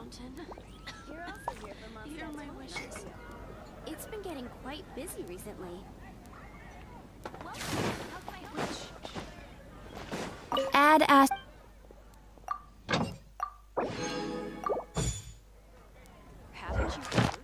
mountain. You're also here for months. Here are my wishes. It's been getting quite busy recently. Add as. Haven't you heard?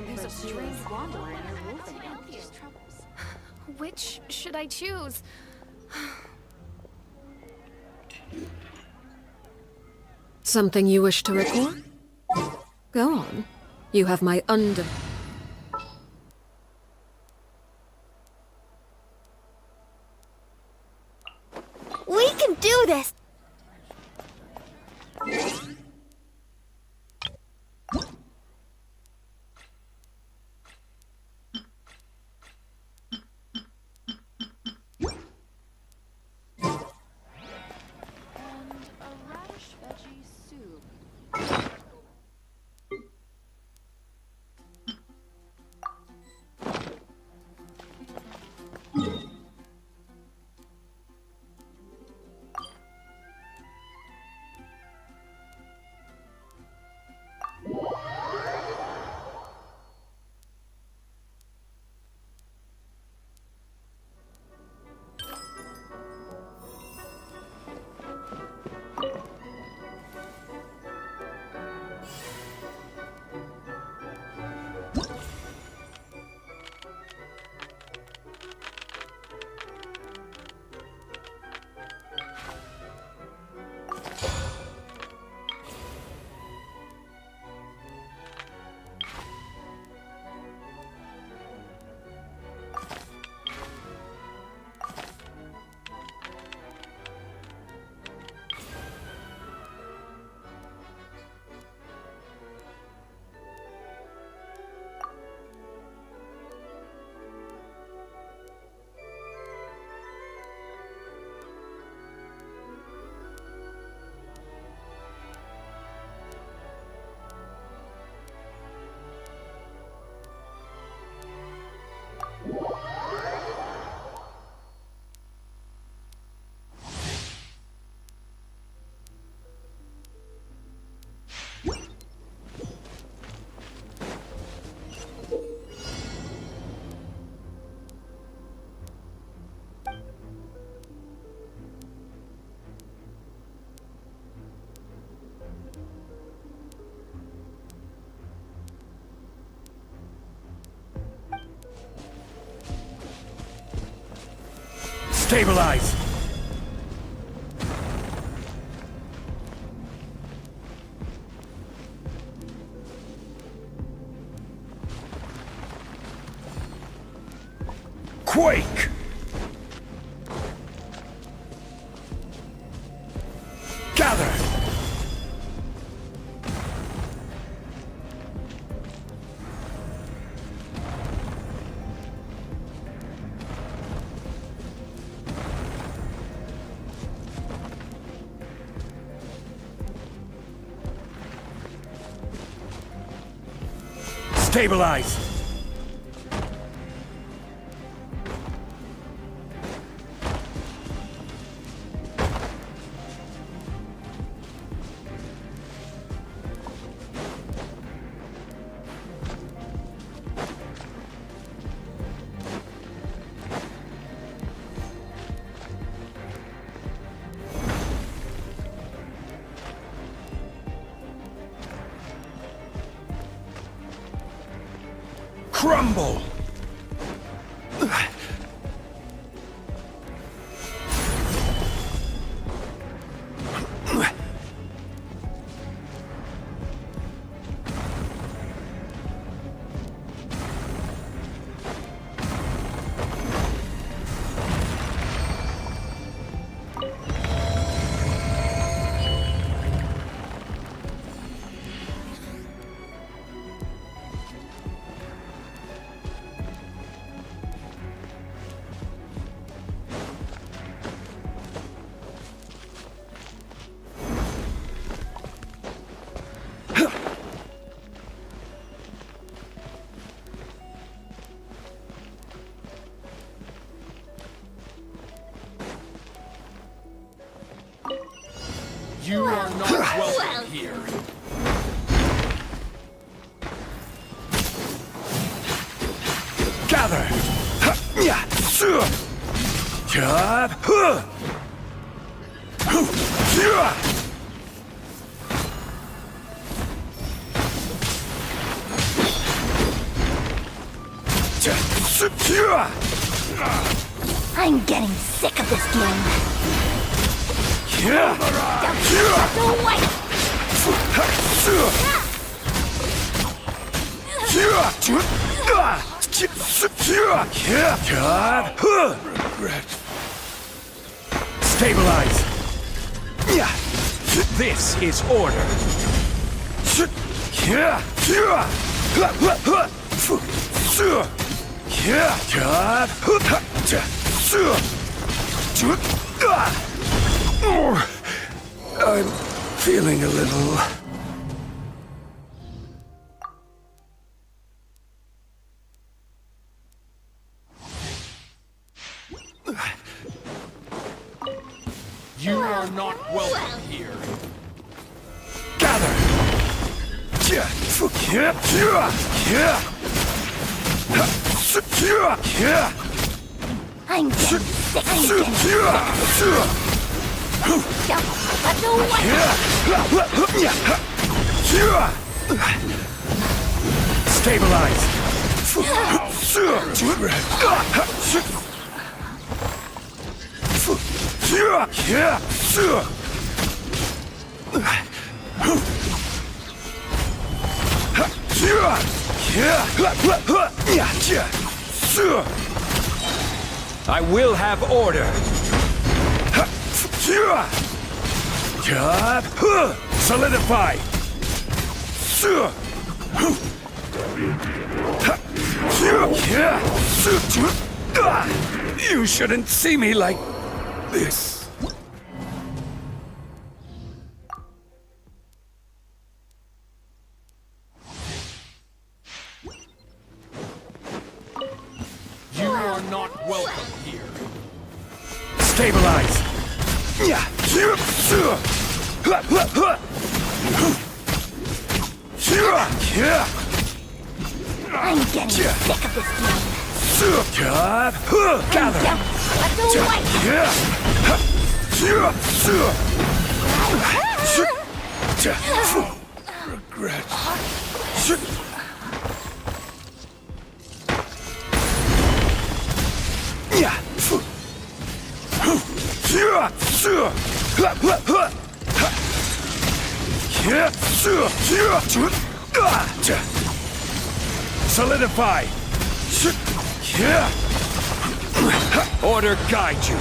There's a strange wanderer in your wolf Troubles. Which should I choose? Something you wish to record? Go on. You have my We can do this! Stabilize! Quake! Gather! Stabilize! Crumble! You are not welcome here. Gather! I'm getting sick of this game. Don't wait! Stabilize! This is order! I'm feeling a little... You are not welcome here. Gather! I'm getting sick. Stabilize! I will have order. Solidify. You shouldn't see me like this. You are not welcome here. Stabilize. I'm getting sick of this game. Gather. Regret. Solidify! Order guide you!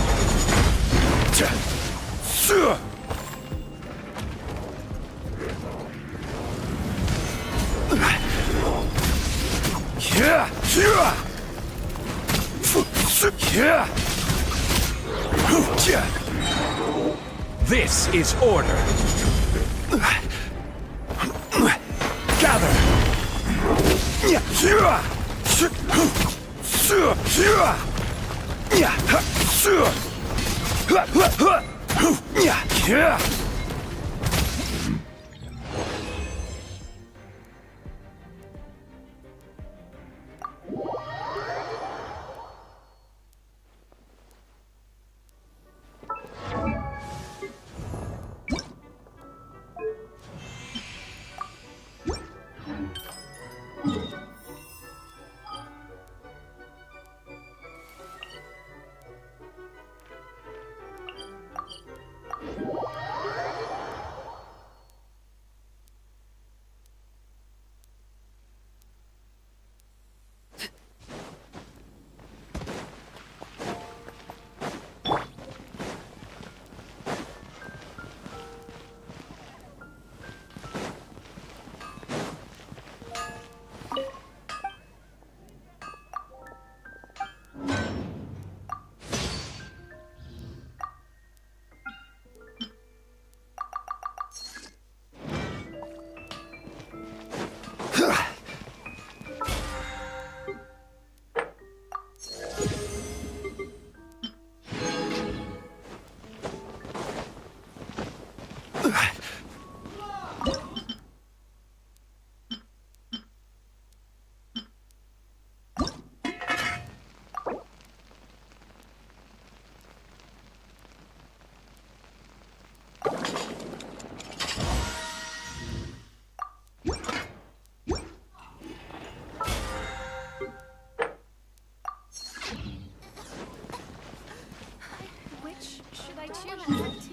This is order. Gather. Which should I choose?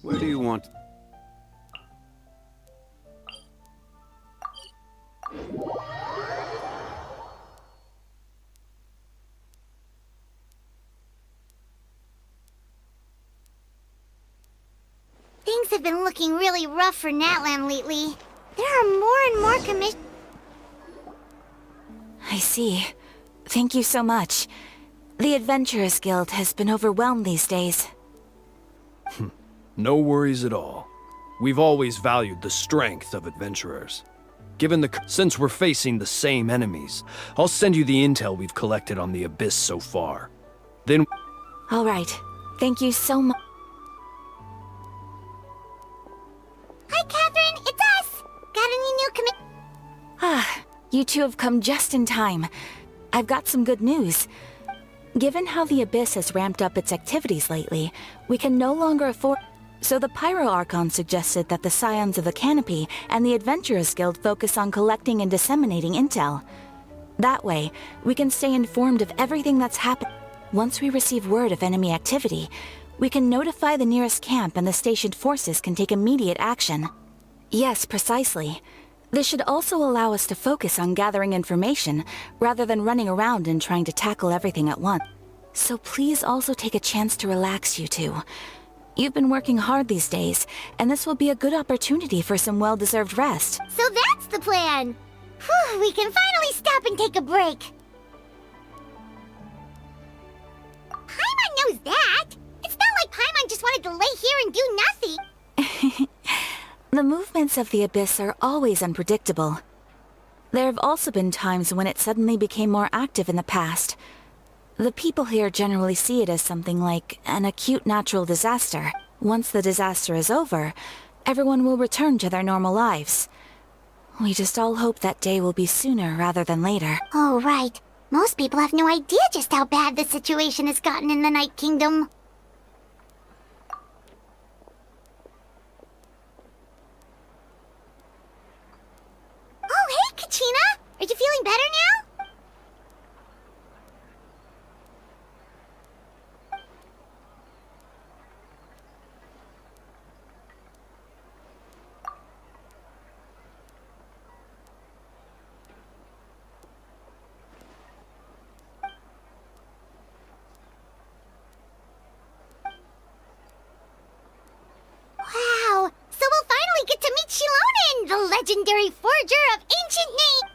Where do you want? Things have been looking really rough for Natlan lately. There are more and more commissions. I see. Thank you so much. The Adventurers Guild has been overwhelmed these days. No worries at all. We've always valued the strength of adventurers. Since we're facing the same enemies, I'll send you the intel we've collected on the Abyss so far. Then... All right. Thank you so much. Hi, Catherine, it's us! Got any new You two have come just in time. I've got some good news. Given how the Abyss has ramped up its activities lately, we can no longer afford... So the Pyro Archon suggested that the Scions of the Canopy and the Adventurers Guild focus on collecting and disseminating intel. That way, we can stay informed of everything that's happened. Once we receive word of enemy activity, we can notify the nearest camp and the stationed forces can take immediate action. Yes, precisely. This should also allow us to focus on gathering information, rather than running around and trying to tackle everything at once. So please also take a chance to relax, you two. You've been working hard these days, and this will be a good opportunity for some well-deserved rest. So that's the plan! Whew, we can finally stop and take a break! that. It's not like Paimon just wanted to lay here and do nothing. The movements of the Abyss are always unpredictable. There have also been times when it suddenly became more active in the past. The people here generally see it as something like an acute natural disaster. Once the disaster is over, everyone will return to their normal lives. We just all hope that day will be sooner rather than later. Oh, right. Most people have no idea just how bad the situation has gotten in the Night Kingdom. Oh, hey, Kachina! Are you feeling better now? Wow! So we'll finally get to meet Shilonen, the legendary forger of ancient names!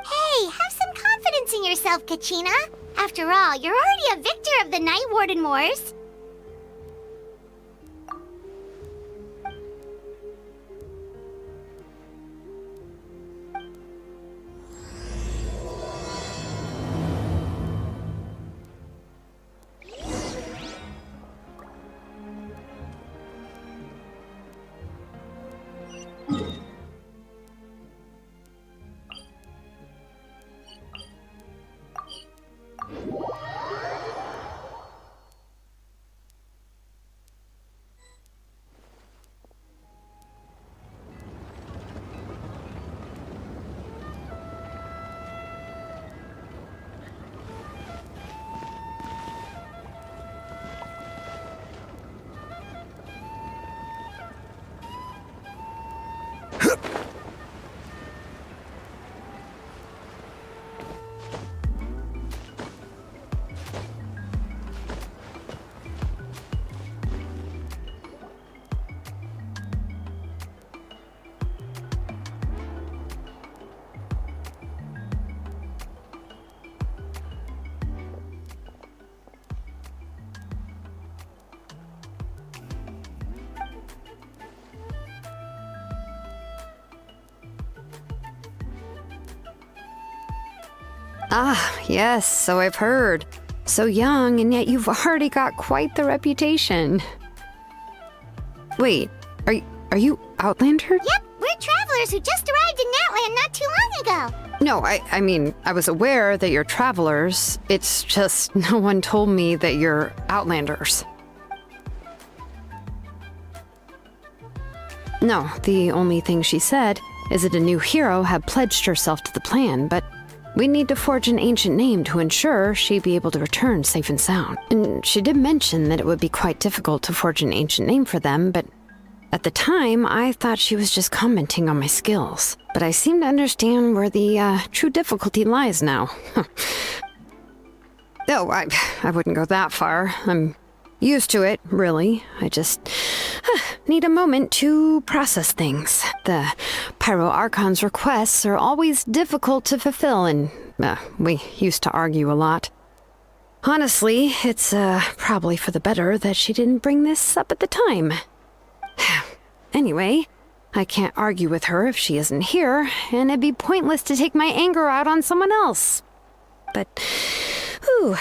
Hey, have some confidence in yourself, Kachina. After all, you're already a victor of the Night Warden Wars. Ah, yes, so I've heard. So young, and yet you've already got quite the reputation. Wait, are you Outlander? Yep, we're travelers who just arrived in Natland not too long ago. No, I mean, I was aware that you're travelers. It's just no one told me that you're Outlanders. No, the only thing she said is that a new hero had pledged herself to the plan, but we need to forge an ancient name to ensure she'd be able to return safe and sound. And she did mention that it would be quite difficult to forge an ancient name for them, but at the time, I thought she was just commenting on my skills. But I seem to understand where the true difficulty lies now. Oh, I wouldn't go that far. I'm used to it, really. I just need a moment to process things. The Pyro Archon's requests are always difficult to fulfill, and we used to argue a lot. Honestly, it's probably for the better that she didn't bring this up at the time. Anyway, I can't argue with her if she isn't here, and it'd be pointless to take my anger out on someone else. But,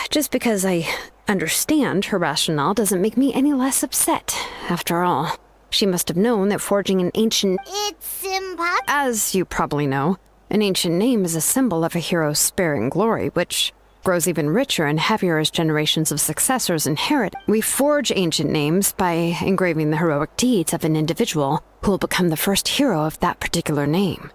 just because I understand her rationale doesn't make me any less upset. After all, she must have known that forging an ancient... It's impossible. As you probably know, an ancient name is a symbol of a hero's spirit and glory, which grows even richer and heavier as generations of successors inherit. We forge ancient names by engraving the heroic deeds of an individual who will become the first hero of that particular name.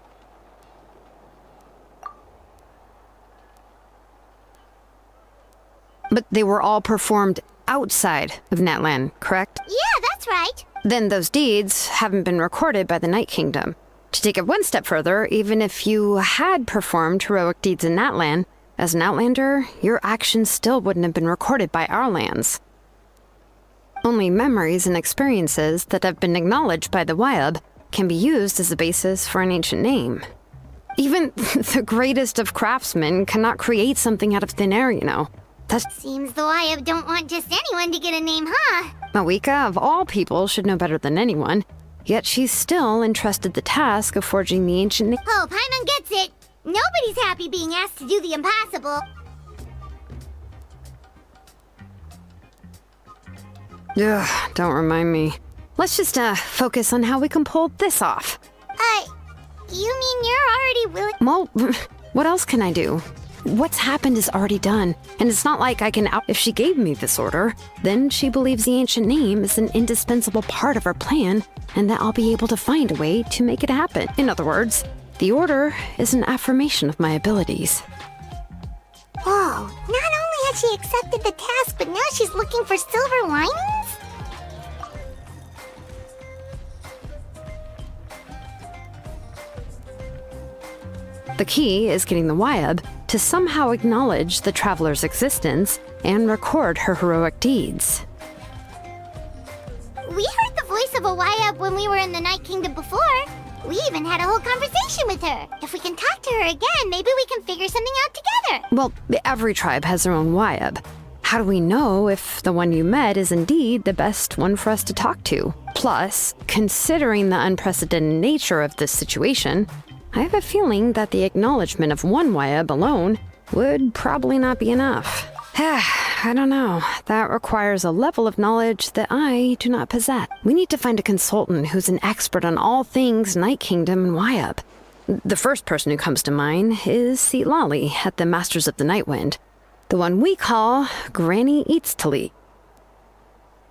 But they were all performed outside of Natlan, correct? Yeah, that's right. Then those deeds haven't been recorded by the Night Kingdom. To take it one step further, even if you had performed heroic deeds in Natlan, as an Outlander, your actions still wouldn't have been recorded by our lands. Only memories and experiences that have been acknowledged by the Wyab can be used as a basis for an ancient name. Even the greatest of craftsmen cannot create something out of thin air, you know. Seems the Wyab don't want just anyone to get a name, huh? Mawika, of all people, should know better than anyone. Yet she's still entrusted the task of forging the ancient name. Oh, Paimon gets it. Nobody's happy being asked to do the impossible. Ugh, don't remind me. Let's just, focus on how we can pull this off. You mean you're already willing? Well, what else can I do? What's happened is already done, and it's not like I can If she gave me this order, then she believes the ancient name is an indispensable part of her plan, and that I'll be able to find a way to make it happen. In other words, the order is an affirmation of my abilities. Whoa, not only had she accepted the task, but now she's looking for silver linings? The key is getting the Wyab to somehow acknowledge the traveler's existence and record her heroic deeds. We heard the voice of a Wyab when we were in the Night Kingdom before. We even had a whole conversation with her. If we can talk to her again, maybe we can figure something out together. Well, every tribe has their own Wyab. How do we know if the one you met is indeed the best one for us to talk to? Plus, considering the unprecedented nature of this situation, I have a feeling that the acknowledgement of one Wyab alone would probably not be enough. I don't know. That requires a level of knowledge that I do not possess. We need to find a consultant who's an expert on all things Night Kingdom and Wyab. The first person who comes to mind is Lali at the Masters of the Nightwind, the one we call Granny Eatstali.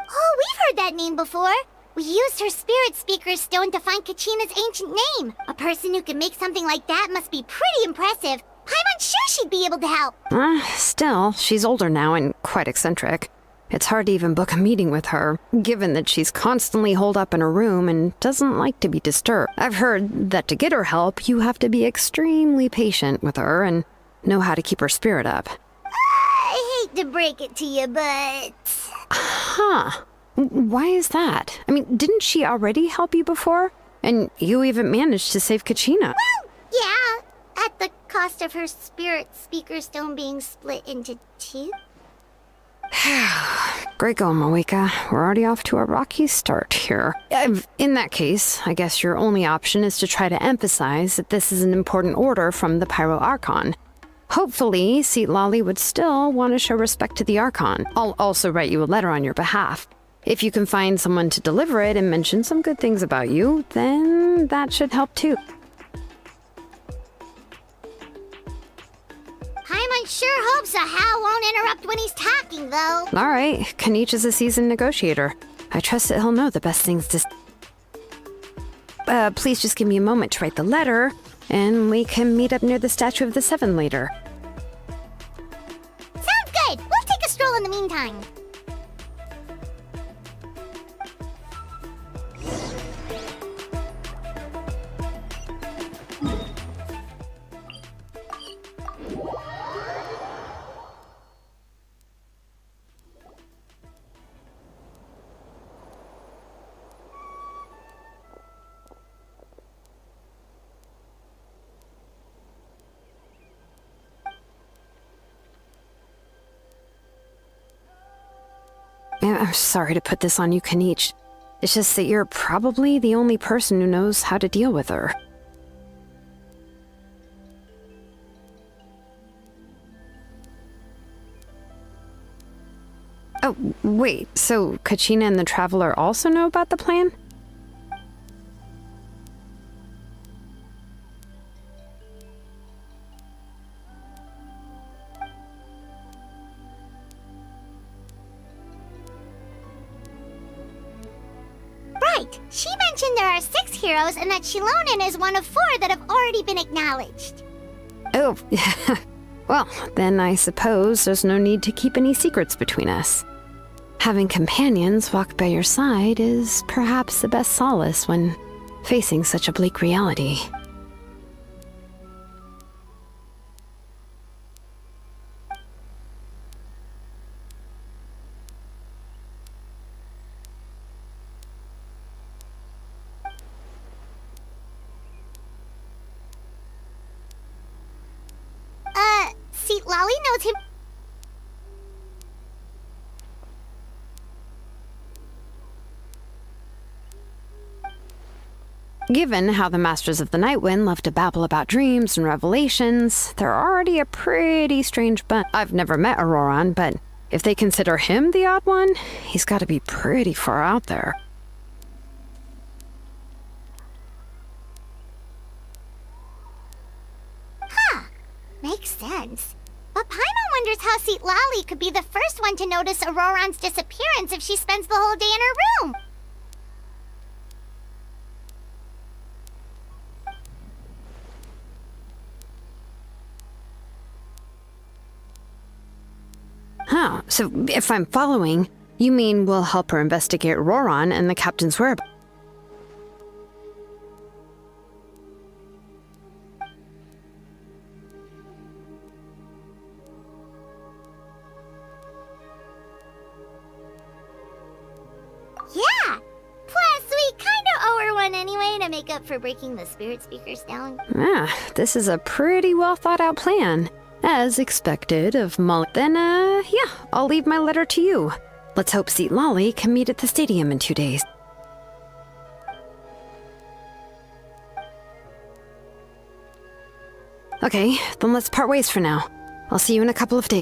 Oh, we've heard that name before. We used her spirit speaker stone to find Kachina's ancient name. A person who can make something like that must be pretty impressive. I'm unsure she'd be able to help. Still, she's older now and quite eccentric. It's hard to even book a meeting with her, given that she's constantly holed up in her room and doesn't like to be disturbed. I've heard that to get her help, you have to be extremely patient with her and know how to keep her spirit up. I hate to break it to you, but... Huh. Why is that? I mean, didn't she already help you before? And you even managed to save Kachina. Well, yeah, at the cost of her spirit speaker stone being split into two. Great going, Mawika. We're already off to a rocky start here. In that case, I guess your only option is to try to emphasize that this is an important order from the Pyro Archon. Hopefully, Lali would still want to show respect to the Archon. I'll also write you a letter on your behalf. If you can find someone to deliver it and mention some good things about you, then that should help too. Paimon sure hopes a Hal won't interrupt when he's talking, though. All right, Kanich is a seasoned negotiator. I trust that he'll know the best things to... please just give me a moment to write the letter, and we can meet up near the Statue of the Seven later. Sounds good. We'll take a stroll in the meantime. I'm sorry to put this on you, Kanich. It's just that you're probably the only person who knows how to deal with her. Oh, wait, so Kachina and the Traveler also know about the plan? Right. She mentioned there are 6 heroes and that Shilonen is one of 4 that have already been acknowledged. Oh, well, then I suppose there's no need to keep any secrets between us. Having companions walk by your side is perhaps the best solace when facing such a bleak reality. See, Lolly knows him. Given how the Masters of the Nightwind love to babble about dreams and revelations, they're already a pretty strange bunch. I've never met Auroran, but if they consider him the odd one, he's got to be pretty far out there. Makes sense. But Paimon wonders how Seat Lolly could be the first one to notice Auroran's disappearance if she spends the whole day in her room. Huh, so if I'm following, you mean we'll help her investigate Auroran and the captain's whereabouts? Yeah! Plus, we kinda owe her one anyway to make up for breaking the spirit speakers down. Ah, this is a pretty well thought out plan. As expected of Molly. Then, yeah, I'll leave my letter to you. Let's hope Seat Lolly can meet at the stadium in 2 days. Okay, then let's part ways for now. I'll see you in a couple of days.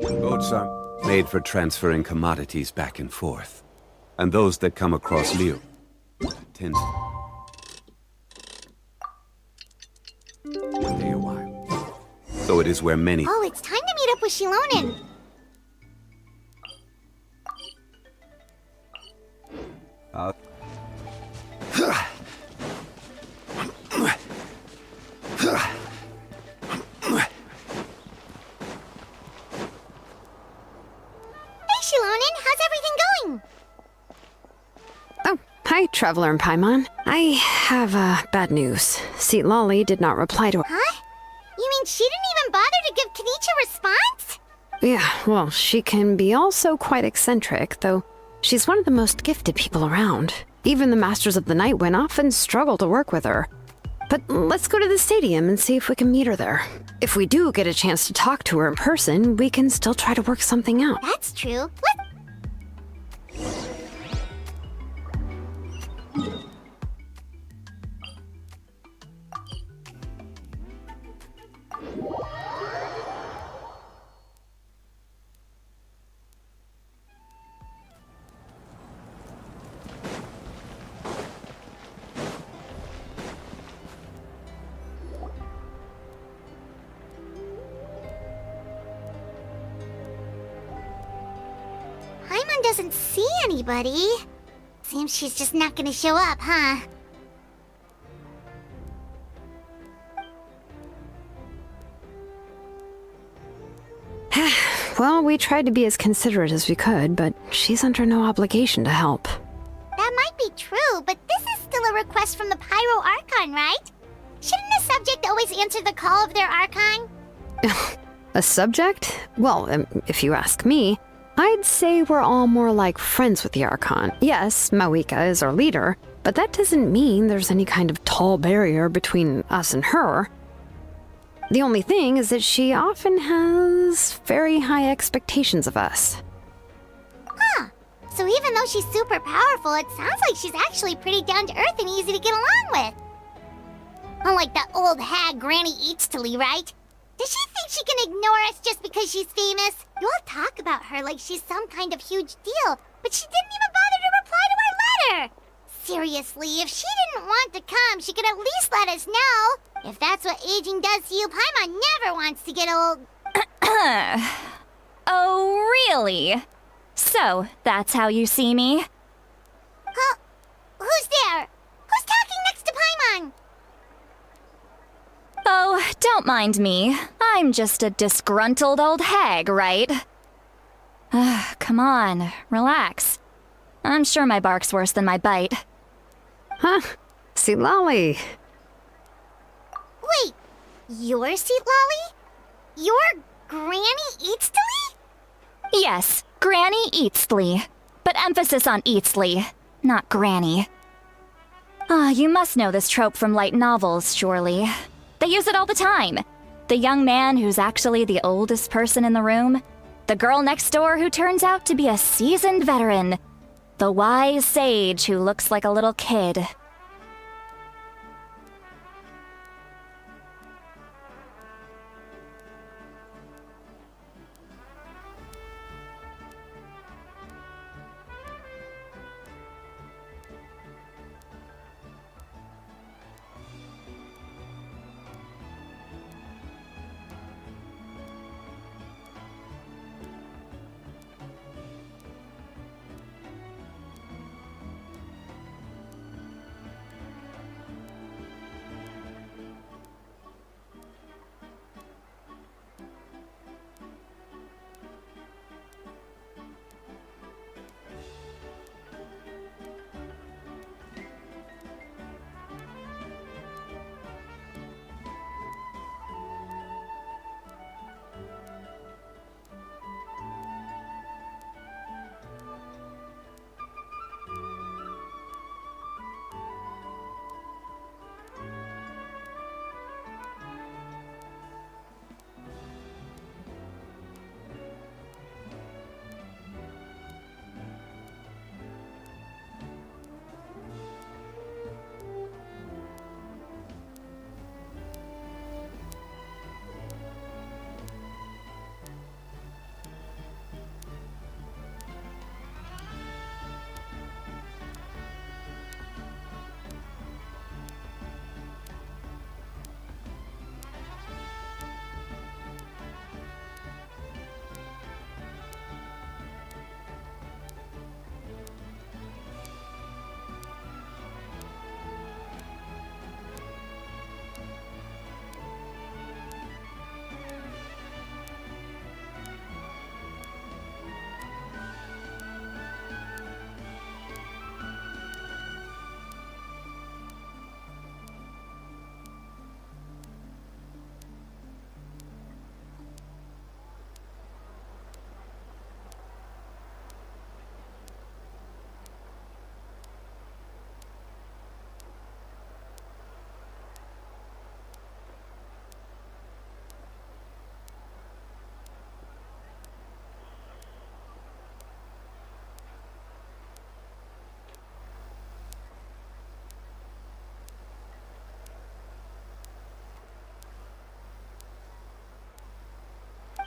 Boats are made for transferring commodities back and forth. And those that come across Liu tend to stay a while. So it is where many... Oh, it's time to meet up with Shilonen. Hi, Traveler and Paimon. I have, bad news. Seat Lolly did not reply to her. Huh? You mean she didn't even bother to give Kenichi a response? Yeah, well, she can be also quite eccentric, though she's one of the most gifted people around. Even the Masters of the Nightwind often struggle to work with her. But let's go to the stadium and see if we can meet her there. If we do get a chance to talk to her in person, we can still try to work something out. That's true. Paimon doesn't see anybody. Seems she's just not gonna show up, huh? Well, we tried to be as considerate as we could, but she's under no obligation to help. That might be true, but this is still a request from the Pyro Archon, right? Shouldn't a subject always answer the call of their Archon? A subject? Well, if you ask me, I'd say we're all more like friends with the Archon. Yes, Mawika is our leader, but that doesn't mean there's any kind of tall barrier between us and her. The only thing is that she often has very high expectations of us. Huh. So even though she's super powerful, it sounds like she's actually pretty down to earth and easy to get along with. Unlike that old hag Granny Eatstily, right? Does she think she can ignore us just because she's famous? You all talk about her like she's some kind of huge deal, but she didn't even bother to reply to our letter! Seriously, if she didn't want to come, she could at least let us know. If that's what aging does to you, Paimon never wants to get old. Oh, really? So, that's how you see me? Huh? Who's there? Who's talking next to Paimon? Oh, don't mind me. I'm just a disgruntled old hag, right? Come on, relax. I'm sure my bark's worse than my bite. Huh? See, Lolly. Wait, you're Seat Lolly? You're Granny Eatstily? Yes, Granny Eatsley. But emphasis on Eatsley, not Granny. You must know this trope from light novels, surely. They use it all the time. The young man who's actually the oldest person in the room. The girl next door who turns out to be a seasoned veteran. The wise sage who looks like a little kid.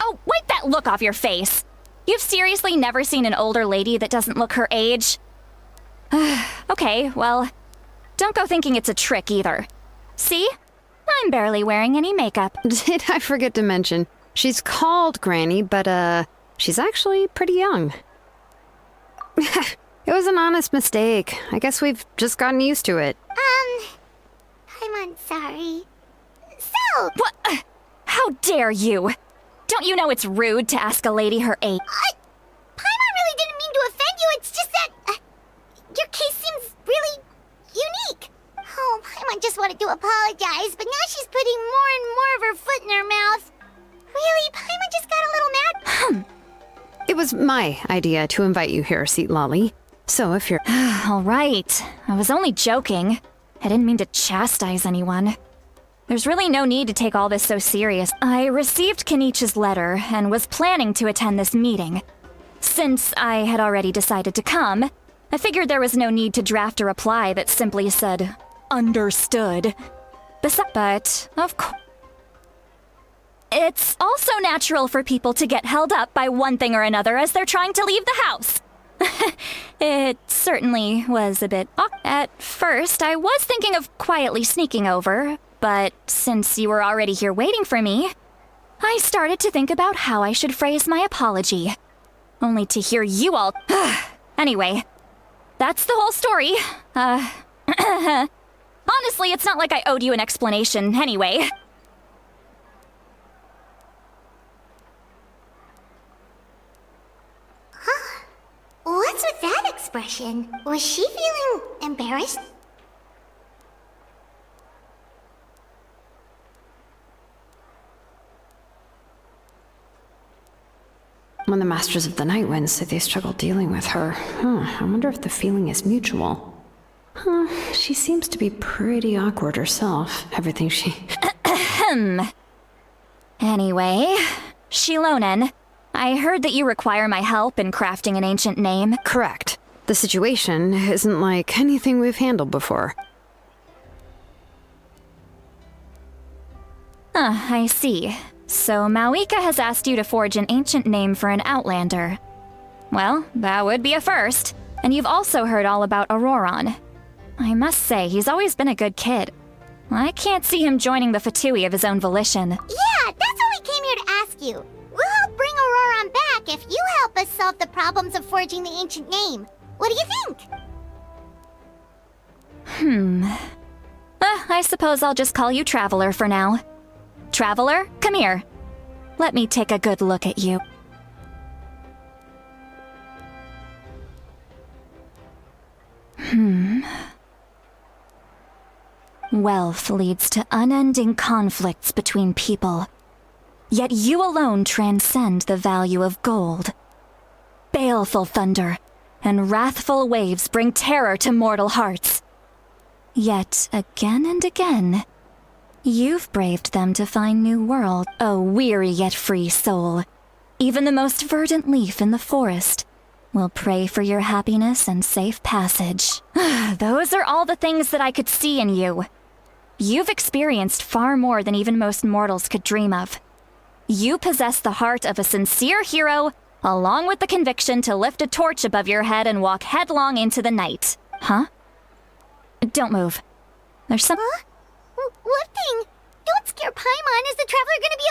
Oh, wipe that look off your face! You've seriously never seen an older lady that doesn't look her age? Okay, well, don't go thinking it's a trick either. See? I'm barely wearing any makeup. Did I forget to mention? She's called Granny, but, she's actually pretty young. It was an honest mistake. I guess we've just gotten used to it. I'm sorry. So... What? How dare you? Don't you know it's rude to ask a lady her age? Paimon really didn't mean to offend you, it's just that... your case seems really... unique. Oh, Paimon just wanted to apologize, but now she's putting more and more of her foot in her mouth. Really, Paimon just got a little mad? It was my idea to invite you here, Seat Lolly. So if you're... All right. I was only joking. I didn't mean to chastise anyone. There's really no need to take all this so serious. I received Kenichi's letter and was planning to attend this meeting. Since I had already decided to come, I figured there was no need to draft a reply that simply said, understood. But, of course, it's also natural for people to get held up by one thing or another as they're trying to leave the house. It certainly was a bit awkward. At first, I was thinking of quietly sneaking over, but since you were already here waiting for me, I started to think about how I should phrase my apology. Only to hear you all... Anyway, that's the whole story. Honestly, it's not like I owed you an explanation anyway. What's with that expression? Was she feeling embarrassed? When the Masters of the Night Wind say they struggle dealing with her, I wonder if the feeling is mutual. She seems to be pretty awkward herself. Everything she... Anyway, Shilonen, I heard that you require my help in crafting an ancient name. Correct. The situation isn't like anything we've handled before. I see. So Mawika has asked you to forge an ancient name for an Outlander. Well, that would be a first. And you've also heard all about Auroron. I must say, he's always been a good kid. I can't see him joining the Fatui of his own volition. Yeah, that's what we came here to ask you. We'll help bring Auroron back if you help us solve the problems of forging the ancient name. What do you think? I suppose I'll just call you Traveler for now. Traveler, come here. Let me take a good look at you. Wealth leads to unending conflicts between people. Yet you alone transcend the value of gold. Baleful thunder and wrathful waves bring terror to mortal hearts. Yet again and again, you've braved them to find new worlds. O weary yet free soul, even the most verdant leaf in the forest will pray for your happiness and safe passage. Those are all the things that I could see in you. You've experienced far more than even most mortals could dream of. You possess the heart of a sincere hero, along with the conviction to lift a torch above your head and walk headlong into the night. Huh? Don't move. There's some... Huh? What thing? Don't scare Paimon. Is the Traveler gonna be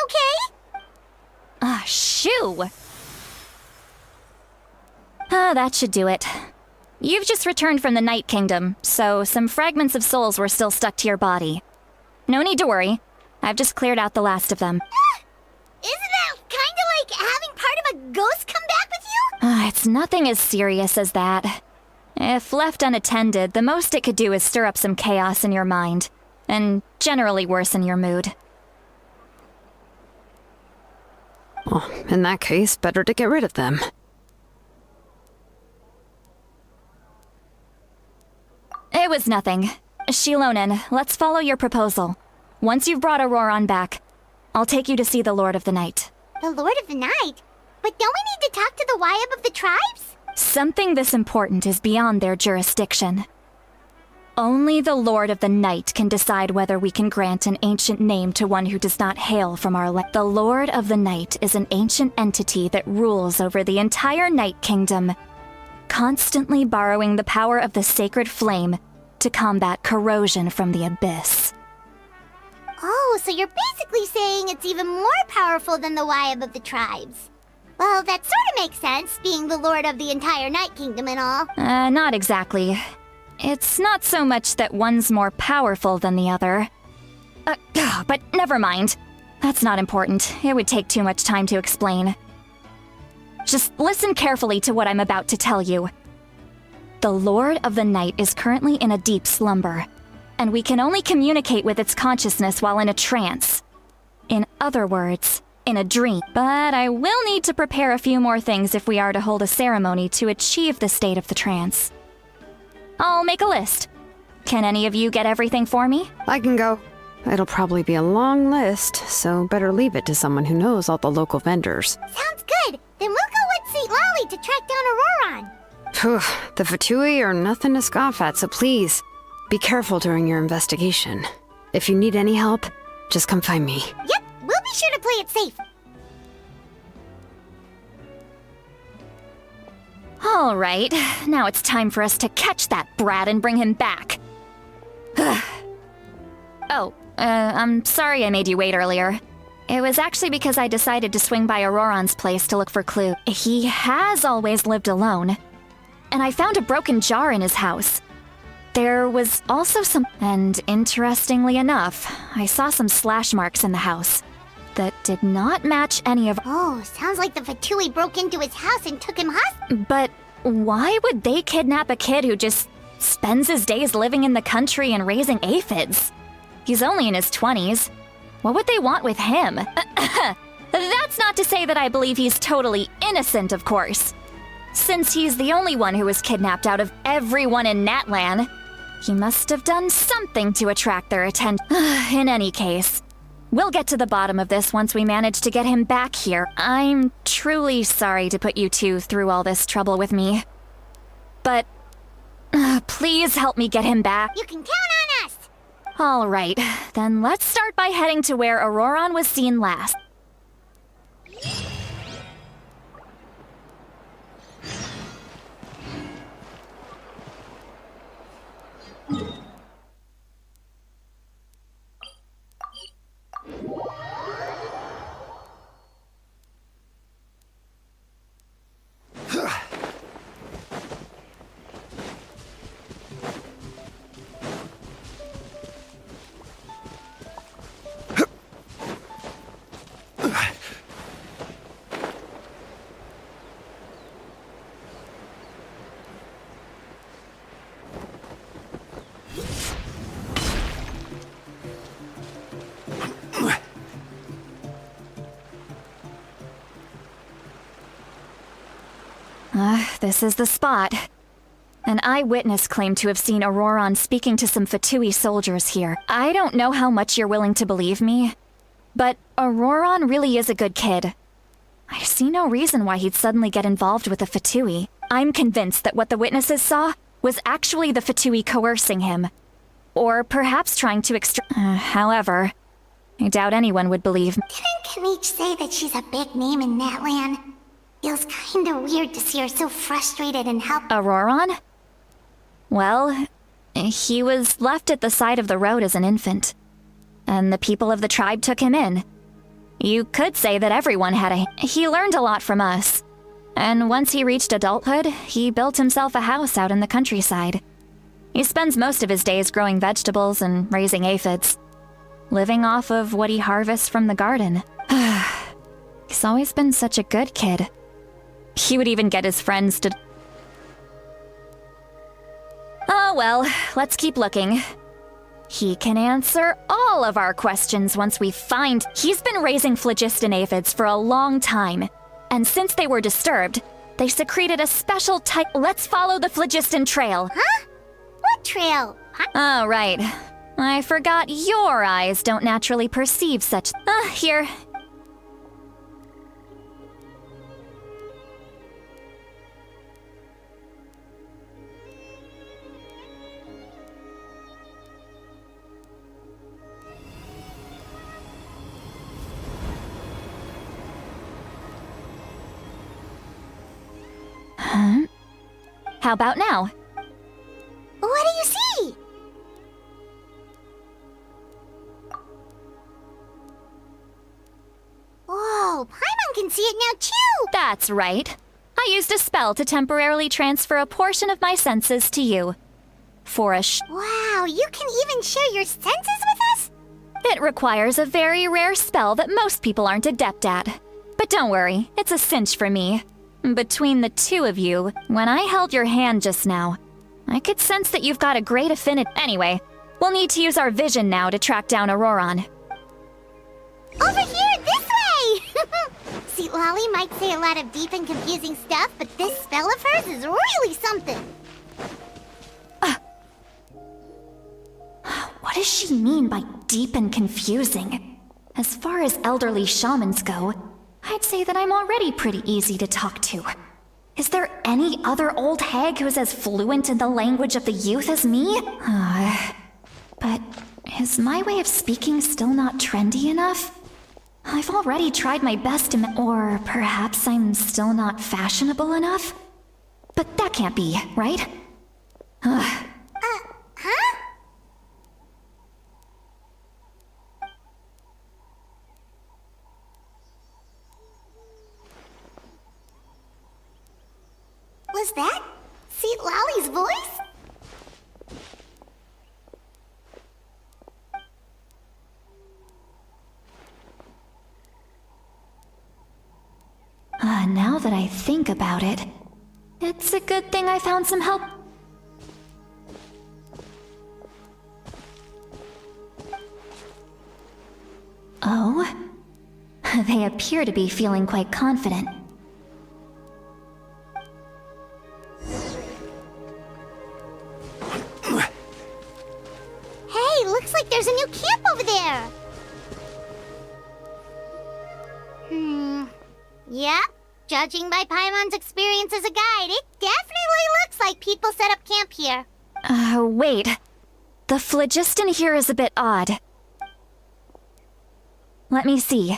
okay? Shoo! That should do it. You've just returned from the Night Kingdom, so some fragments of souls were still stuck to your body. No need to worry. I've just cleared out the last of them. Isn't that kinda like having part of a ghost come back with you? It's nothing as serious as that. If left unattended, the most it could do is stir up some chaos in your mind, and generally worsen your mood. Well, in that case, better to get rid of them. It was nothing. Shilonen, let's follow your proposal. Once you've brought Auroron back, I'll take you to see the Lord of the Night. The Lord of the Night? But don't we need to talk to the Wyab of the tribes? Something this important is beyond their jurisdiction. Only the Lord of the Night can decide whether we can grant an ancient name to one who does not hail from our land. The Lord of the Night is an ancient entity that rules over the entire Night Kingdom, constantly borrowing the power of the sacred flame to combat corrosion from the abyss. Oh, so you're basically saying it's even more powerful than the Wyab of the tribes. Well, that sort of makes sense, being the Lord of the entire Night Kingdom and all. Not exactly. It's not so much that one's more powerful than the other. But never mind. That's not important. It would take too much time to explain. Just listen carefully to what I'm about to tell you. The Lord of the Night is currently in a deep slumber, and we can only communicate with its consciousness while in a trance. In other words, in a dream. But I will need to prepare a few more things if we are to hold a ceremony to achieve the state of the trance. I'll make a list. Can any of you get everything for me? I can go. It'll probably be a long list, so better leave it to someone who knows all the local vendors. Sounds good. Then we'll go with St. Lala Fatui to track down Auroran. Phew, the Fatui are nothing to scoff at, so please, be careful during your investigation. If you need any help, just come find me. Yep, we'll be sure to play it safe. All right, now it's time for us to catch that brat and bring him back. I'm sorry I made you wait earlier. It was actually because I decided to swing by Auroran's place to look for clues. He has always lived alone. And I found a broken jar in his house. There was also some... And interestingly enough, I saw some slash marks in the house that did not match any of... Oh, sounds like the Fatui broke into his house and took him hostage. But why would they kidnap a kid who just spends his days living in the country and raising aphids? He's only in his 20s. What would they want with him? That's not to say that I believe he's totally innocent, of course. Since he's the only one who was kidnapped out of everyone in Natlan, he must have done something to attract their attention. In any case, we'll get to the bottom of this once we manage to get him back here. I'm truly sorry to put you two through all this trouble with me. But please help me get him back. You can count on us! All right, then let's start by heading to where Auroran was seen last. This is the spot. An eyewitness claimed to have seen Auroran speaking to some Fatui soldiers here. I don't know how much you're willing to believe me, but Auroran really is a good kid. I see no reason why he'd suddenly get involved with the Fatui. I'm convinced that what the witnesses saw was actually the Fatui coercing him. Or perhaps trying to however, I doubt anyone would believe me. Didn't Kanich say that she's a big name in Natlan? Feels kinda weird to see her so frustrated and helpless. Auroran? Well, he was left at the side of the road as an infant, and the people of the tribe took him in. You could say that everyone had He learned a lot from us, and once he reached adulthood, he built himself a house out in the countryside. He spends most of his days growing vegetables and raising aphids, living off of what he harvests from the garden. He's always been such a good kid. He would even get his friends to... Oh well, let's keep looking. He can answer all of our questions once we find... He's been raising phlogiston aphids for a long time, and since they were disturbed, they secreted a special type... Let's follow the phlogiston trail. Huh? What trail? Oh, right. I forgot your eyes don't naturally perceive such... Here. Huh? How about now? What do you see? Whoa, Paimon can see it now too! That's right. I used a spell to temporarily transfer a portion of my senses to you. Wow, you can even share your senses with us? It requires a very rare spell that most people aren't adept at. But don't worry, it's a cinch for me. Between the two of you, when I held your hand just now, I could sense that you've got a great affinity. Anyway, we'll need to use our vision now to track down Auroran. Over here, this way! See, Lolly might say a lot of deep and confusing stuff, but this spell of hers is really something. What does she mean by deep and confusing? As far as elderly shamans go, I'd say that I'm already pretty easy to talk to. Is there any other old hag who's as fluent in the language of the youth as me? But is my way of speaking still not trendy enough? I've already tried my best to or perhaps I'm still not fashionable enough? But that can't be, right? Huh? Was that Seat Lolly's voice? Now that I think about it, it's a good thing I found some help. Oh? They appear to be feeling quite confident. Hey, looks like there's a new camp over there. Yep. Judging by Paimon's experience as a guide, it definitely looks like people set up camp here. Wait. The phlogiston here is a bit odd. Let me see.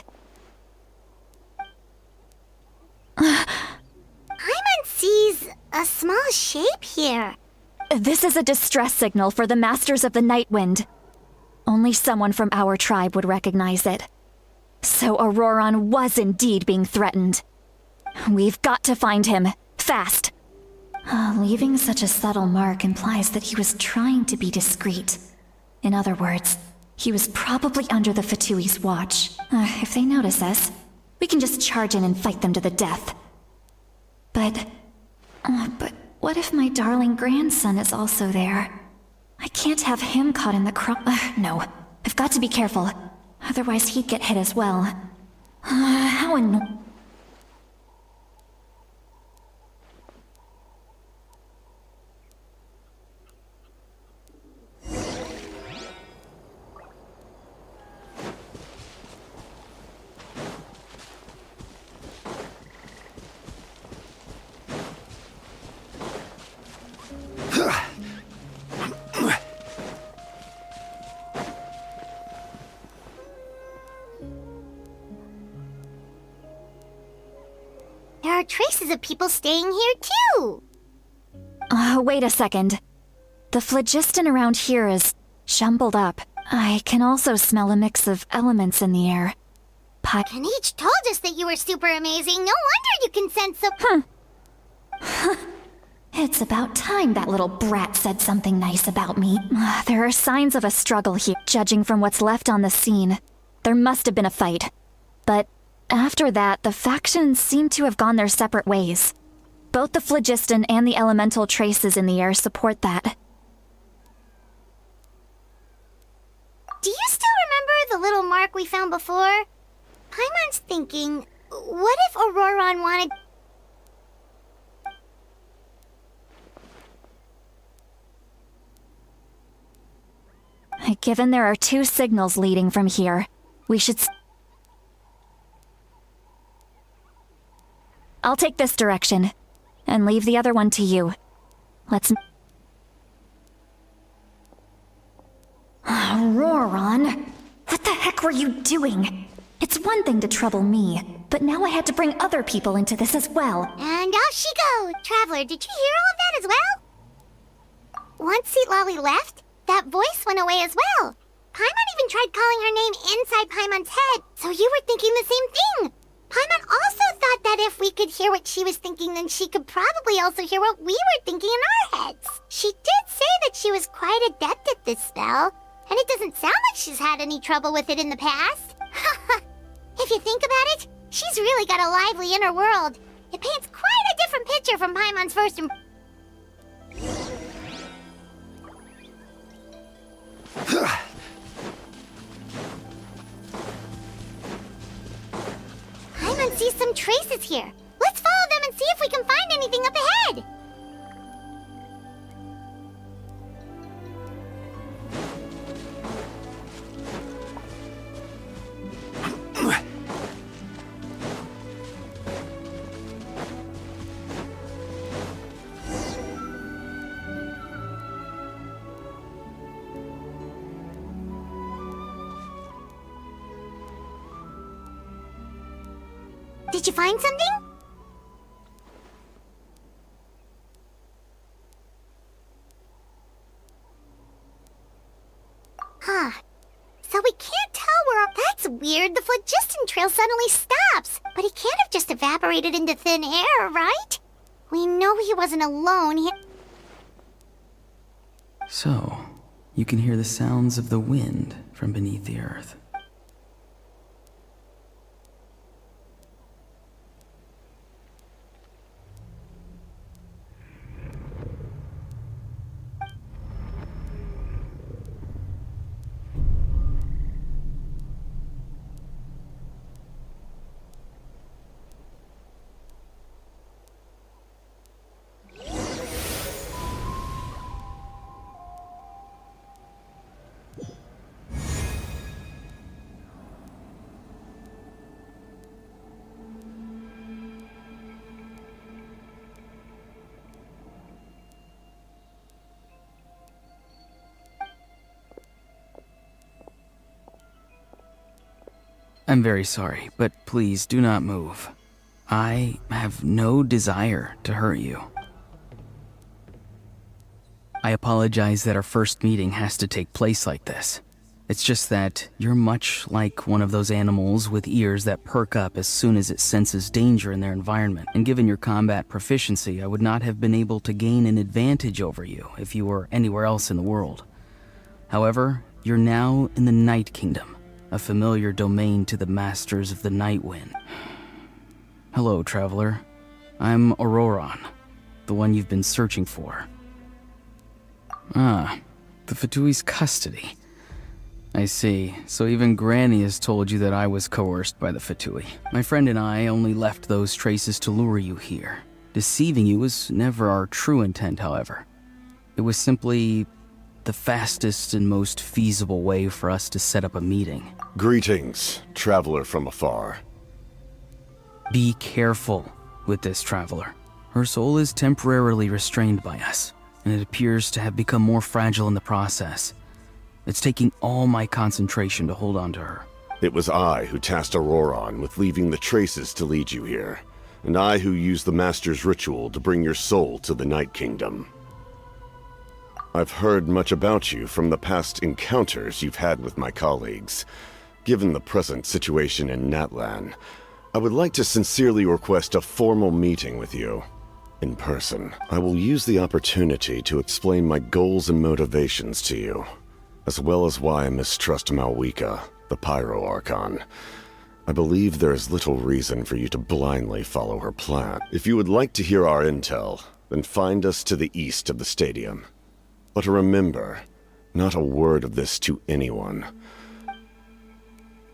Paimon sees a small shape here. This is a distress signal for the Masters of the Night Wind. Only someone from our tribe would recognize it. So Auroron was indeed being threatened. We've got to find him, fast. Leaving such a subtle mark implies that he was trying to be discreet. In other words, he was probably under the Fatui's watch. If they notice us, we can just charge in and fight them to the death. But what if my darling grandson is also there? I can't have him caught in the no, I've got to be careful. Otherwise he'd get hit as well. How annoying. There are traces of people staying here too. Wait a second. The phlogiston around here is jumbled up. I can also smell a mix of elements in the air. Kanich told us that you were super amazing. No wonder you can sense so... It's about time that little brat said something nice about me. There are signs of a struggle here, judging from what's left on the scene. There must have been a fight. But after that, the factions seem to have gone their separate ways. Both the phlogiston and the elemental traces in the air support that. Do you still remember the little mark we found before? Paimon's thinking, what if Auroron wanted... Given there are two signals leading from here, we should... I'll take this direction, and leave the other one to you. Let's... Auroron! What the heck were you doing? It's one thing to trouble me, but now I had to bring other people into this as well. And off she goes. Traveler, did you hear all of that as well? Once Seat Lolly left, that voice went away as well. Paimon even tried calling her name inside Paimon's head, so you were thinking the same thing. Paimon also thought that if we could hear what she was thinking, then she could probably also hear what we were thinking in our heads. She did say that she was quite adept at this spell, and it doesn't sound like she's had any trouble with it in the past. If you think about it, she's really got a lively inner world. It paints quite a different picture from Paimon's first Paimon sees some traces here. Let's follow them and see if we can find anything up ahead. Did you find something? Huh. So we can't tell where... That's weird. The phlogiston trail suddenly stops. But he can't have just evaporated into thin air, right? We know he wasn't alone. So, you can hear the sounds of the wind from beneath the earth. I'm very sorry, but please do not move. I have no desire to hurt you. I apologize that our first meeting has to take place like this. It's just that you're much like one of those animals with ears that perk up as soon as it senses danger in their environment. And given your combat proficiency, I would not have been able to gain an advantage over you if you were anywhere else in the world. However, you're now in the Night Kingdom, a familiar domain to the masters of the Night Wind. Hello, traveler. I'm Auroron, the one you've been searching for. Ah, the Fatui's custody. I see. So even Granny has told you that I was coerced by the Fatui. My friend and I only left those traces to lure you here. Deceiving you was never our true intent, however. It was simply the fastest and most feasible way for us to set up a meeting. Greetings, traveler from afar. Be careful with this traveler. Her soul is temporarily restrained by us, and it appears to have become more fragile in the process. It's taking all my concentration to hold on to her. It was I who tasked Auroron with leaving the traces to lead you here, and I who used the Master's ritual to bring your soul to the Night Kingdom. I've heard much about you from the past encounters you've had with my colleagues. Given the present situation in Natlan, I would like to sincerely request a formal meeting with you. In person, I will use the opportunity to explain my goals and motivations to you, as well as why I mistrust Malwika, the Pyro Archon. I believe there is little reason for you to blindly follow her plan. If you would like to hear our intel, then find us to the east of the stadium. But remember, not a word of this to anyone.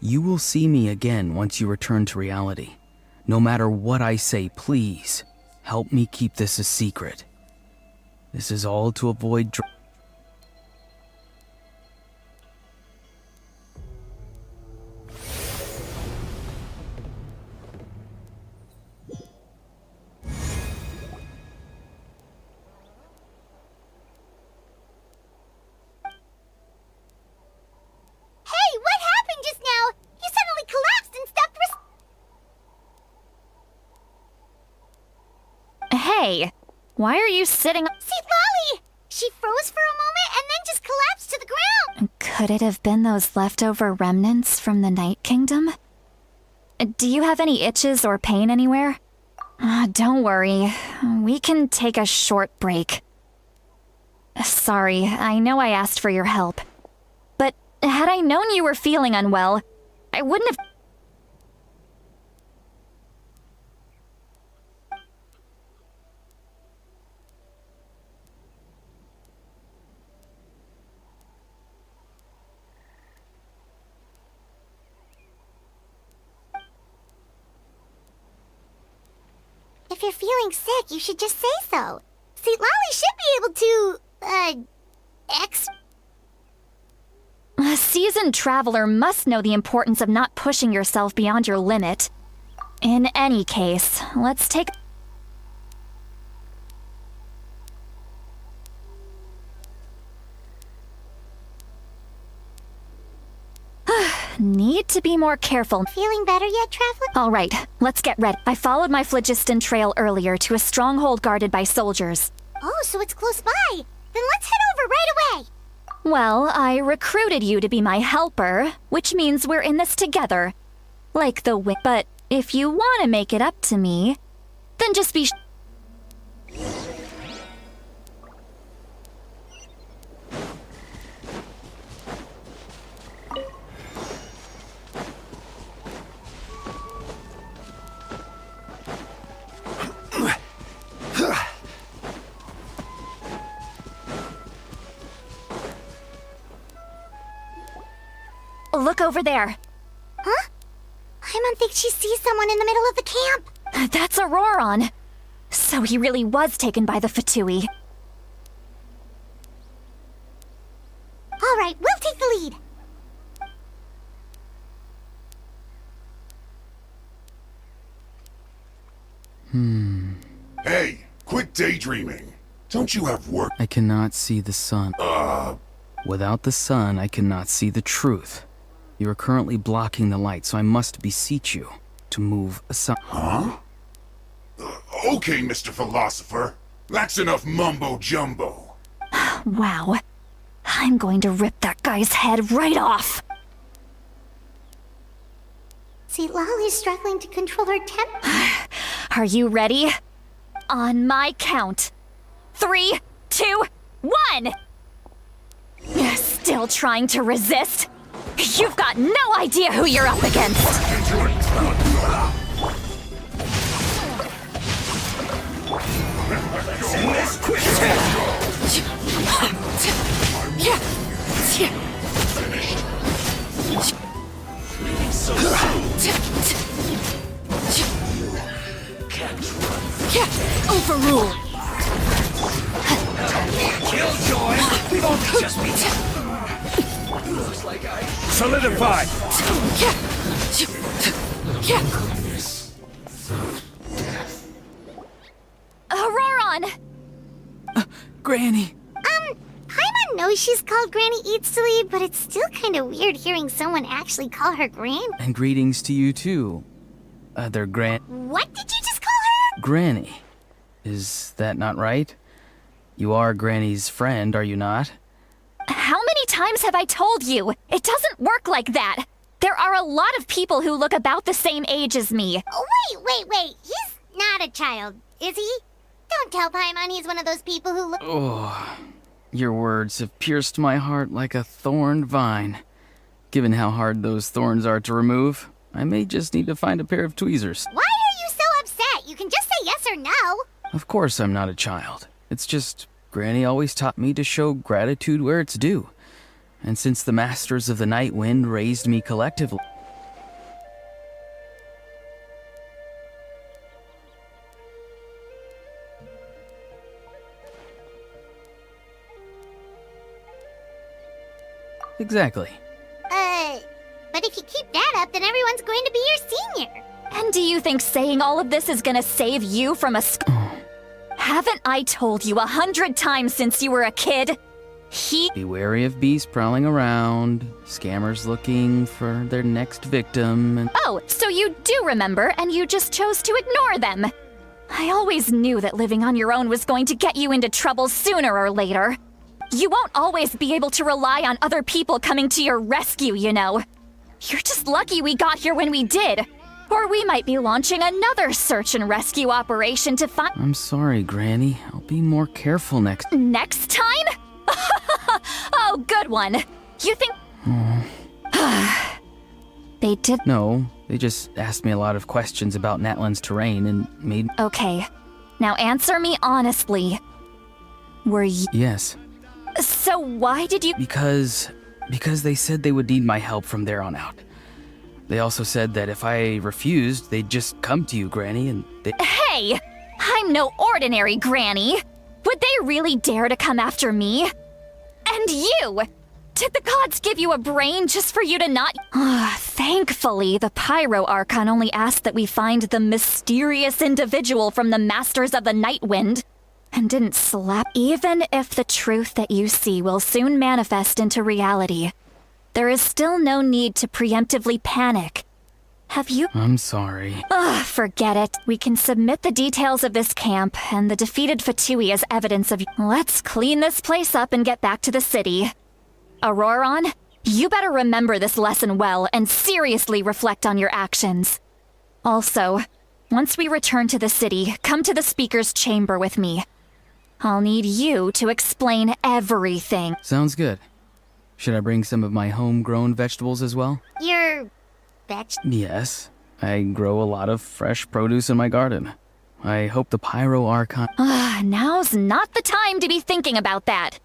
You will see me again once you return to reality. No matter what I say, please, help me keep this a secret. This is all to avoid Hey, what happened just now? You suddenly collapsed and stopped Hey, why are you sitting? See, Lolly! She froze for a moment and then just collapsed to the ground! Could it have been those leftover remnants from the Night Kingdom? Do you have any itches or pain anywhere? Don't worry, we can take a short break. Sorry, I know I asked for your help. But had I known you were feeling unwell, I wouldn't have... If you're feeling sick, you should just say so. See, Lolly should be able to, A seasoned traveler must know the importance of not pushing yourself beyond your limit. In any case, let's take... Need need to be more careful. Feeling better yet, Traveler? All right, let's get ready. I followed my phlogiston trail earlier to a stronghold guarded by soldiers. Oh, so it's close by. Then let's head over right away. Well, I recruited you to be my helper, which means we're in this together. Like the wind. But if you want to make it up to me, then just be Look over there. Huh? Paimon thinks she sees someone in the middle of the camp. That's Auroron. So he really was taken by the Fatui. All right, we'll take the lead. Hey, quit daydreaming. Don't you have work? I cannot see the sun. Without the sun, I cannot see the truth. You are currently blocking the light, so I must beseech you to move aside. Huh? Okay, Mr. Philosopher. That's enough mumbo-jumbo. Wow. I'm going to rip that guy's head right off. See, Lolly's struggling to control her temper. Are you ready? On my count. 3, 2, 1! Still trying to resist? You've got no idea who you're up against! Overrule! Killjoy! We've only just begun. Looks like I... Solidify! Auroron! Granny! Paimon knows she's called Granny Eats to Leave, but it's still kind of weird hearing someone actually call her Gran. And greetings to you too. Other What did you just call her? Granny. Is that not right? You are Granny's friend, are you not? How many times have I told you? It doesn't work like that. There are a lot of people who look about the same age as me. Oh, wait. He's not a child, is he? Don't tell Paimon he's one of those people who look... Oh, your words have pierced my heart like a thorned vine. Given how hard those thorns are to remove, I may just need to find a pair of tweezers. Why are you so upset? You can just say yes or no. Of course I'm not a child. It's just, Granny always taught me to show gratitude where it's due. And since the Masters of the Night Wind raised me collectively... Exactly. But if you keep that up, then everyone's going to be your senior. And do you think saying all of this is gonna save you from a Haven't I told you 100 times since you were a kid? Be wary of beasts prowling around, scammers looking for their next victim, and... Oh, so you do remember, and you just chose to ignore them. I always knew that living on your own was going to get you into trouble sooner or later. You won't always be able to rely on other people coming to your rescue, you know. You're just lucky we got here when we did. Or we might be launching another search and rescue operation to find— I'm sorry, Granny. I'll be more careful next... Next time? Oh, good one. You think— They did— No, they just asked me a lot of questions about Natlan's terrain and made... Okay. Now answer me honestly. Were you— Yes. So why did you— Because they said they would need my help from there on out. They also said that if I refused, they'd just come to you, Granny, and they— Hey! I'm no ordinary Granny! Would they really dare to come after me? And you! Did the gods give you a brain just for you to not— Thankfully, the Pyro Archon only asked that we find the mysterious individual from the Masters of the Night Wind, and didn't slap— Even if the truth that you see will soon manifest into reality, There is still no need to preemptively panic. Have you— I'm sorry. Ugh, forget it. We can submit the details of this camp and the defeated Fatui as evidence of— Let's clean this place up and get back to the city. Auroron, you better remember this lesson well and seriously reflect on your actions. Also, once we return to the city, come to the speaker's chamber with me. I'll need you to explain everything. Sounds good. Should I bring some of my homegrown vegetables as well? Your... Yes. I grow a lot of fresh produce in my garden. I hope the Pyro Archon— Now's not the time to be thinking about that.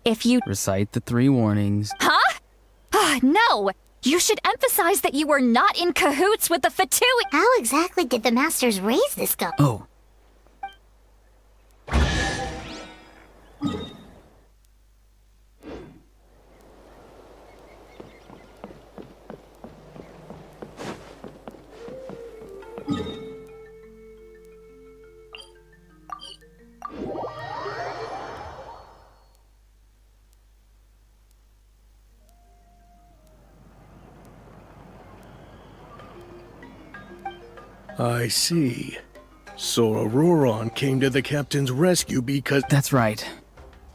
If you— Recite the 3 warnings. Huh? No! You should emphasize that you were not in cahoots with the Fatui— How exactly did the Masters raise this guy? Oh. I see. So Auroron came to the captain's rescue because— That's right.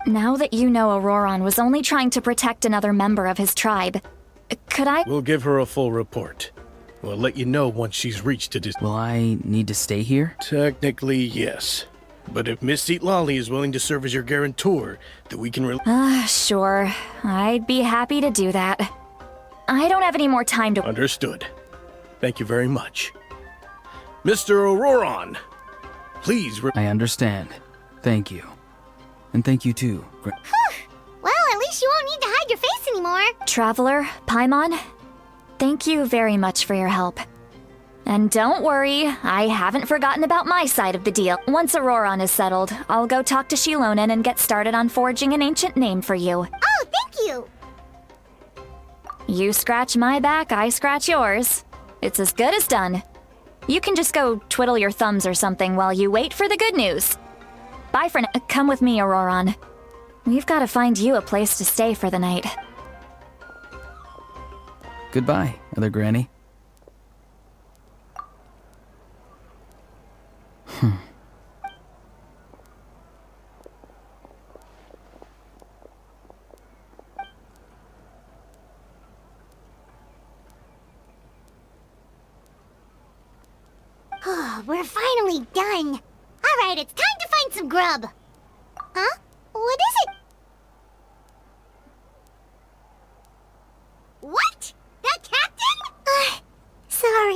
Now that you know Auroron was only trying to protect another member of his tribe, could I— We'll give her a full report. We'll let you know once she's reached a Will I need to stay here? Technically, yes. But if Miss Lolly is willing to serve as your guarantor, then we can Sure. I'd be happy to do that. I don't have any more time to— Understood. Thank you very much. Mr. Auroron, please I understand. Thank you. And thank you too. Well, at least you won't need to hide your face anymore. Traveler, Paimon, thank you very much for your help. And don't worry, I haven't forgotten about my side of the deal. Once Auroron is settled, I'll go talk to Shilonen and get started on forging an ancient name for you. Oh, thank you. You scratch my back, I scratch yours. It's as good as done. You can just go twiddle your thumbs or something while you wait for the good news. Bye for now. Come with me, Auroron. We've got to find you a place to stay for the night. Goodbye, Other Granny. We're finally done. All right, it's time to find some grub. Huh? What is it? What? That captain? Sorry.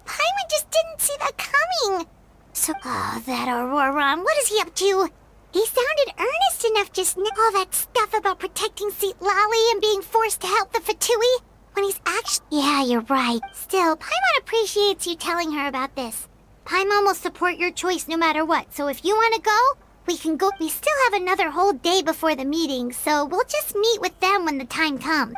Paimon just didn't see that coming. So, that Auroron, what is he up to? He sounded earnest enough just now. All that stuff about protecting Seat Lolly and being forced to help the Fatui. When he's actually— Yeah, you're right. Still, Paimon appreciates you telling her about this. Paimon will support your choice no matter what, so if you want to go, we can go. We still have another whole day before the meeting, so we'll just meet with them when the time comes.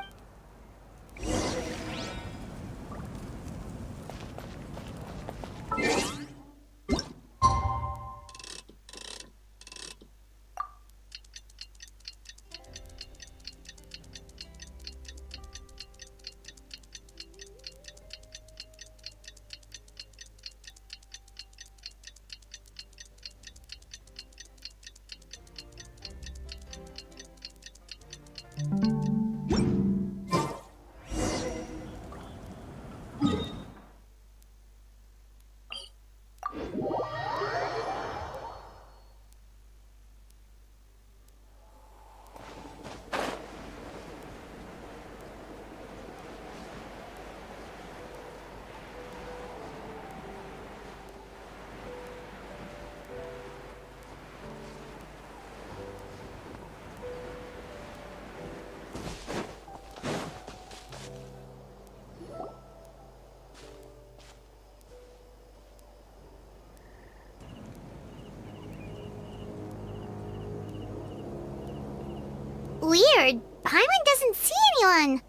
Weird. Paimon doesn't see anyone.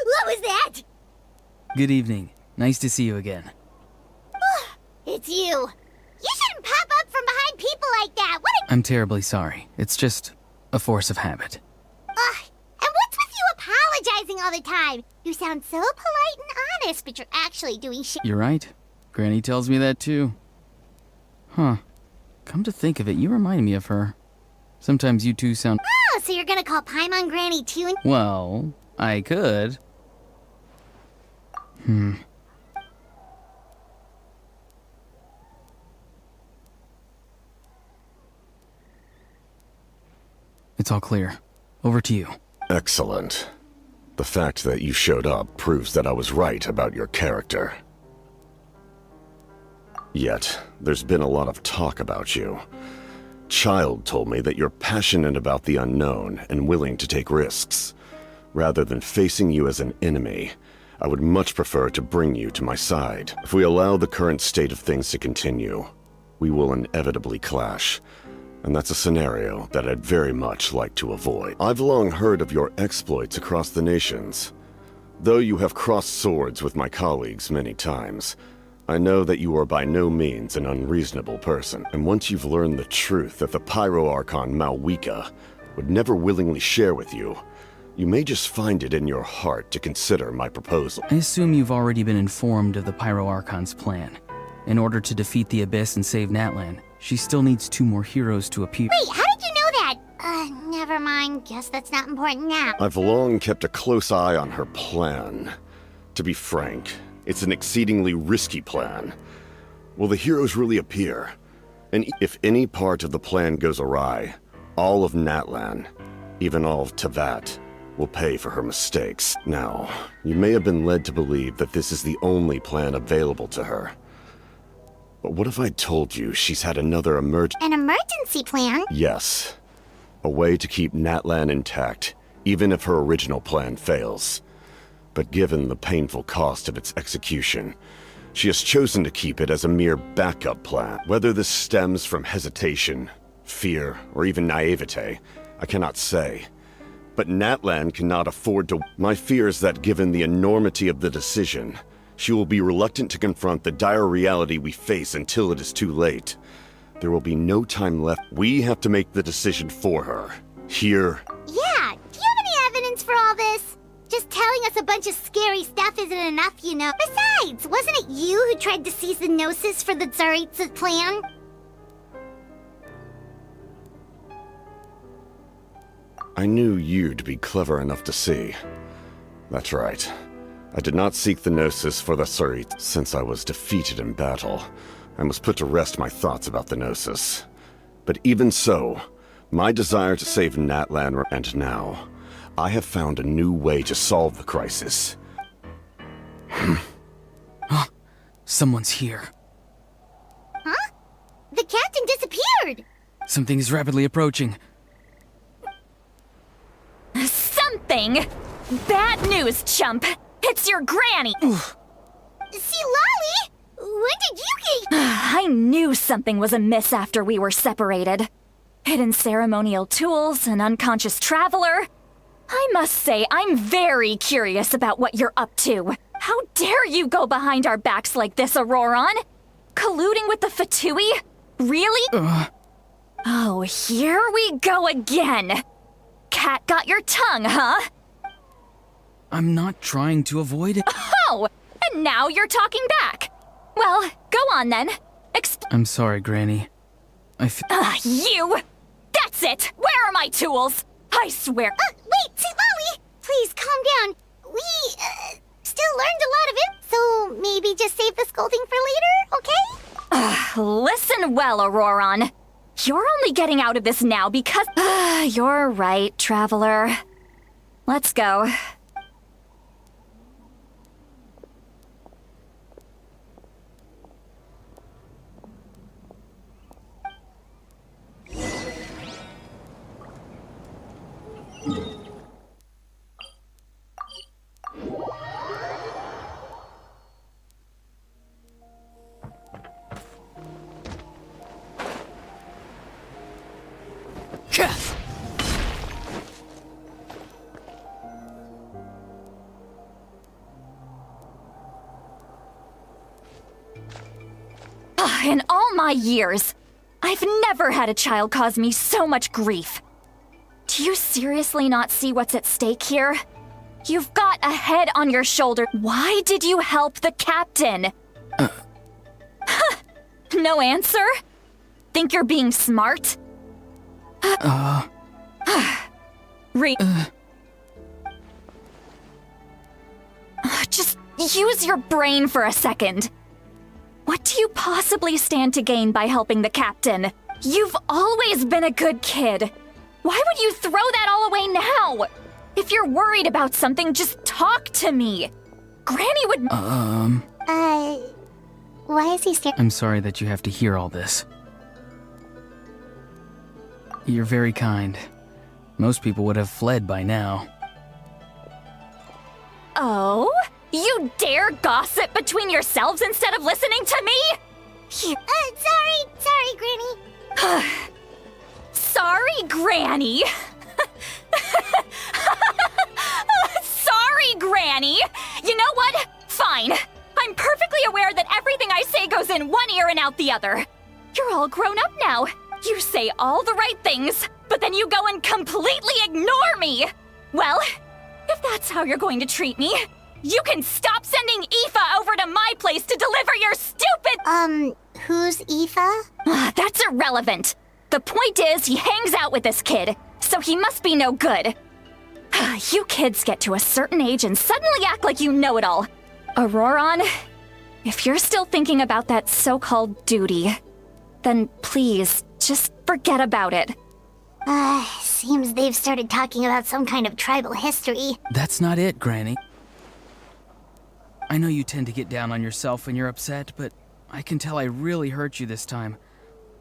What was that? Good evening. Nice to see you again. It's you. You shouldn't pop up from behind people like that. What a... I'm terribly sorry. It's just a force of habit. Ugh. And what's with you apologizing all the time? You sound so polite and honest, but you're actually doing shit. You're right. Granny tells me that too. Huh. Come to think of it, you remind me of her. Sometimes you two sound... Oh, so you're gonna call Paimon Granny too? Well, I could. It's all clear. Over to you. Excellent. The fact that you showed up proves that I was right about your character. Yet, there's been a lot of talk about you. Child told me that you're passionate about the unknown and willing to take risks. Rather than facing you as an enemy, I would much prefer to bring you to my side. If we allow the current state of things to continue, we will inevitably clash. And that's a scenario that I'd very much like to avoid. I've long heard of your exploits across the nations. Though you have crossed swords with my colleagues many times, I know that you are by no means an unreasonable person. And once you've learned the truth that the Pyro Archon Malwika would never willingly share with you, you may just find it in your heart to consider my proposal. I assume you've already been informed of the Pyro Archon's plan. In order to defeat the Abyss and save Natlan, she still needs 2 more heroes to appear. Wait, how did you know that? Never mind. Guess that's not important now. I've long kept a close eye on her plan. To be frank, it's an exceedingly risky plan. Will the heroes really appear? And if any part of the plan goes awry, all of Natlan, even all of Tevat, will pay for her mistakes. Now, you may have been led to believe that this is the only plan available to her. But what if I told you she's had another An emergency plan? Yes. A way to keep Natlan intact, even if her original plan fails. But given the painful cost of its execution, she has chosen to keep it as a mere backup plan. Whether this stems from hesitation, fear, or even naivete, I cannot say. But Natlan cannot afford to... My fear is that given the enormity of the decision, she will be reluctant to confront the dire reality we face until it is too late. There will be no time left. We have to make the decision for her. Here. Yeah, do you have any evidence for all this? Just telling us a bunch of scary stuff isn't enough, you know. Besides, wasn't it you who tried to seize the Gnosis for the Tsaritsa plan? I knew you'd be clever enough to see. That's right. I did not seek the Gnosis for the Tsarit. Since I was defeated in battle, I must put to rest my thoughts about the Gnosis. But even so, my desire to save Natlan, and now, I have found a new way to solve the crisis. Someone's here. Huh? The captain disappeared! Something is rapidly approaching. Something? Bad news, chump! It's your granny! See, Lolly? When did you get... I knew something was amiss after we were separated. Hidden ceremonial tools, an unconscious traveler. I must say, I'm very curious about what you're up to. How dare you go behind our backs like this, Auroron? Colluding with the Fatui? Really? Oh, here we go again. Cat got your tongue, huh? I'm not trying to avoid it. Oh, and now you're talking back. Well, go on then. I'm sorry, Granny. You! That's it! Where are my tools? I swear. Wait, see, Lolly! Please, calm down. We, still learned a lot of it, so maybe just save the scolding for later, okay? Listen well, Auroron. You're only getting out of this now because... You're right, Traveler. Let's go. In all my years, I've never had a child cause me so much grief. Do you seriously not see what's at stake here? You've got a head on your shoulder. Why did you help the captain? No answer? Think you're being smart? Just use your brain for a second. What do you possibly stand to gain by helping the captain? You've always been a good kid. Why would you throw that all away now? If you're worried about something, just talk to me. Granny would— Why is he staring? I'm sorry that you have to hear all this. You're very kind. Most people would have fled by now. Oh? You dare gossip between yourselves instead of listening to me? Sorry, Granny. Sorry, Granny. Sorry, Granny. You know what? Fine. I'm perfectly aware that everything I say goes in one ear and out the other. You're all grown up now. You say all the right things, but then you go and completely ignore me. Well, if that's how you're going to treat me, you can stop sending Aoife over to my place to deliver your stupid— Who's Aoife? That's irrelevant. The point is, he hangs out with this kid, so he must be no good. You kids get to a certain age and suddenly act like you know it all. Auroron, if you're still thinking about that so-called duty, then please, just forget about it. Seems they've started talking about some kind of tribal history. That's not it, Granny. I know you tend to get down on yourself when you're upset, but I can tell I really hurt you this time.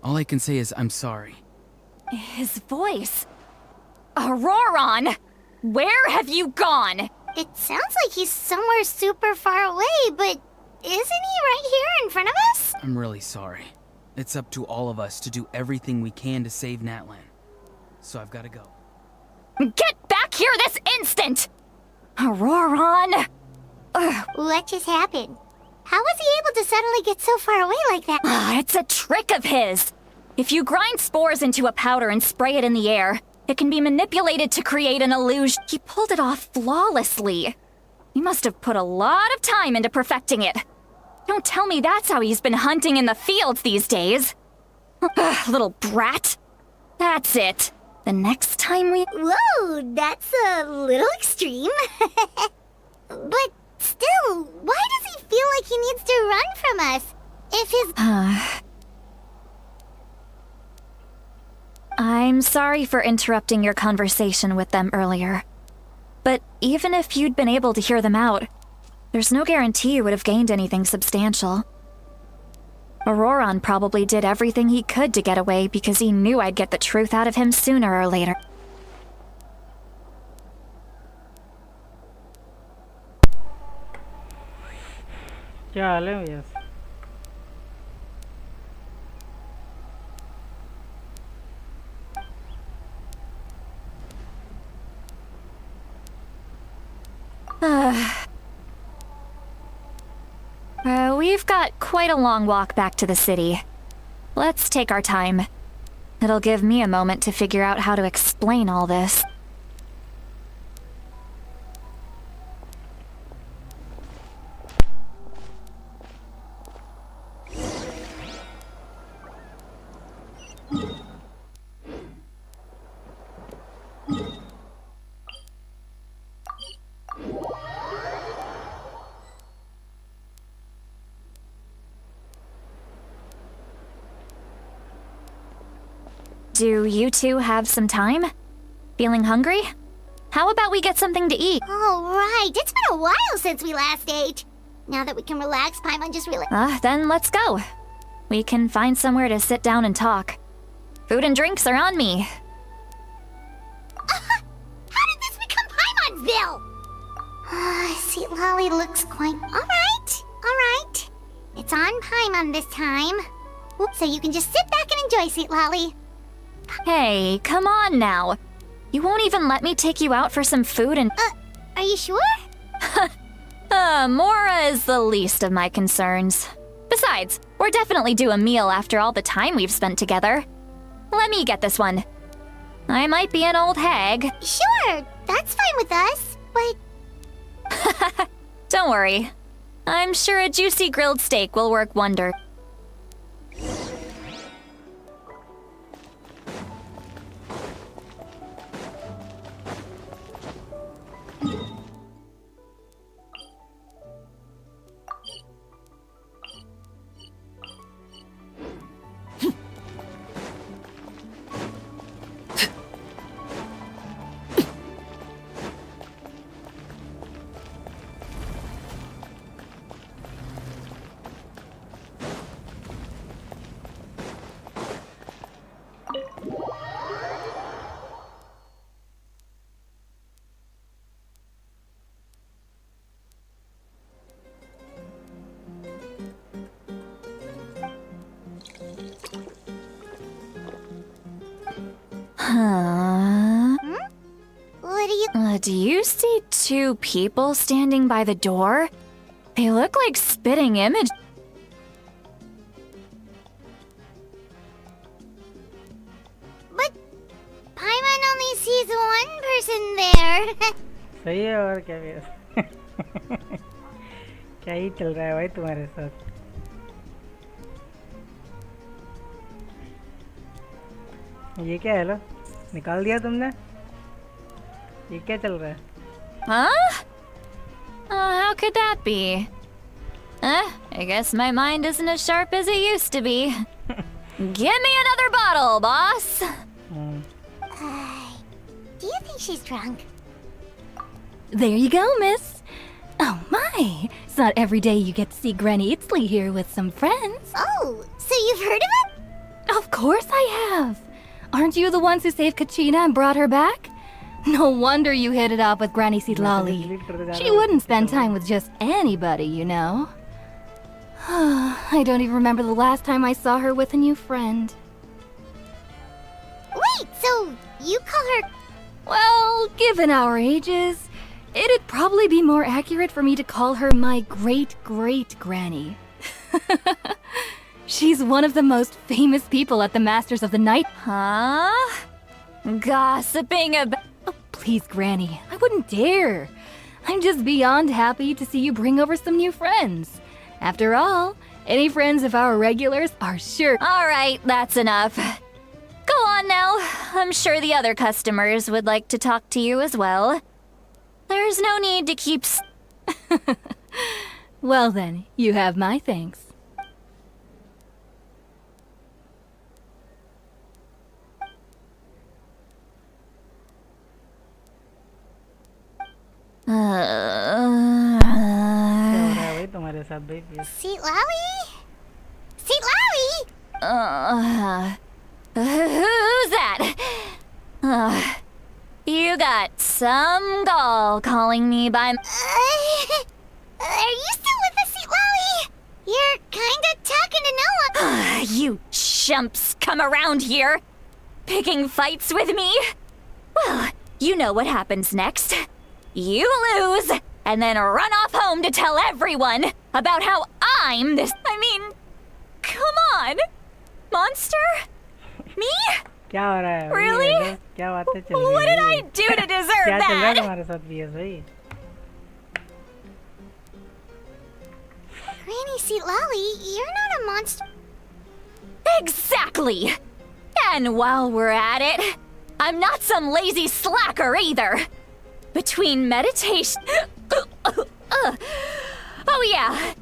All I can say is I'm sorry. His voice. Auroron, where have you gone? It sounds like he's somewhere super far away, but isn't he right here in front of us? I'm really sorry. It's up to all of us to do everything we can to save Natlan. So I've got to go. Get back here this instant! Auroron! What just happened? How was he able to suddenly get so far away like that? It's a trick of his. If you grind spores into a powder and spray it in the air, it can be manipulated to create an illusion. He pulled it off flawlessly. He must have put a lot of time into perfecting it. Don't tell me that's how he's been hunting in the fields these days. Little brat. That's it. The next time we— Whoa, that's a little extreme. But still, why does he feel like he needs to run from us? If his— I'm sorry for interrupting your conversation with them earlier. But even if you'd been able to hear them out, there's no guarantee you would have gained anything substantial. Auroron probably did everything he could to get away because he knew I'd get the truth out of him sooner or later. Yes. We've got quite a long walk back to the city. Let's take our time. It'll give me a moment to figure out how to explain all this. Do you two have some time? Feeling hungry? How about we get something to eat? Oh, right. It's been a while since we last ate. Now that we can relax, Paimon just realized— Then let's go. We can find somewhere to sit down and talk. Food and drinks are on me. How did this become Paimonville? Sweet Lolly looks quite— Alright. It's on Paimon this time. So you can just sit back and enjoy, Sweet Lolly. Hey, come on now. You won't even let me take you out for some food and— Are you sure? Mora is the least of my concerns. Besides, we're definitely due a meal after all the time we've spent together. Let me get this one. I might be an old hag. Sure, that's fine with us, but... Don't worry. I'm sure a juicy grilled steak will work wonders. What do you... Do you see two people standing by the door? They look like spitting image. But Paimon only sees one person there. सही है और क्या भी क्या ही चल रहा है भाई तुम्हारे साथ ये क्या है लो निकाल दिया तुमने ये क्या चल रहा है Huh? How could that be? I guess my mind isn't as sharp as it used to be. Give me another bottle, boss. Do you think she's drunk? There you go, miss. Oh my, it's not every day you get to see Granny Itzley here with some friends. Oh, so you've heard of him? Of course I have. Aren't you the ones who saved Kachina and brought her back? No wonder you hit it off with Granny Sitlali. She wouldn't spend time with just anybody, you know. I don't even remember the last time I saw her with a new friend. Wait, so you call her... Well, given our ages, it'd probably be more accurate for me to call her my great-great-granny. She's one of the most famous people at the Masters of the Night. Huh? Gossiping about... Oh, please, Granny, I wouldn't dare. I'm just beyond happy to see you bring over some new friends. After all, any friends of our regulars are sure... All right, that's enough. Go on now. I'm sure the other customers would like to talk to you as well. There's no need to keep... Well then, you have my thanks. Seat Lowy? Seat Lowy? Who's that? You got some gall calling me by... Are you still with us, Seat Lowy? You're kinda talking to no one. You chumps come around here, picking fights with me? Well, you know what happens next. You lose, and then run off home to tell everyone about how I'm this... I mean, come on. Monster? Me? क्या हो रहा है Really? क्या बातें चल रही हैं What did I do to deserve क्या चल रहा है that? तुम्हारे साथ बीएस भाई Granny Seat Lowy, you're not a monster. Exactly. And while we're at it, I'm not some lazy slacker either. Between meditation... oh yeah.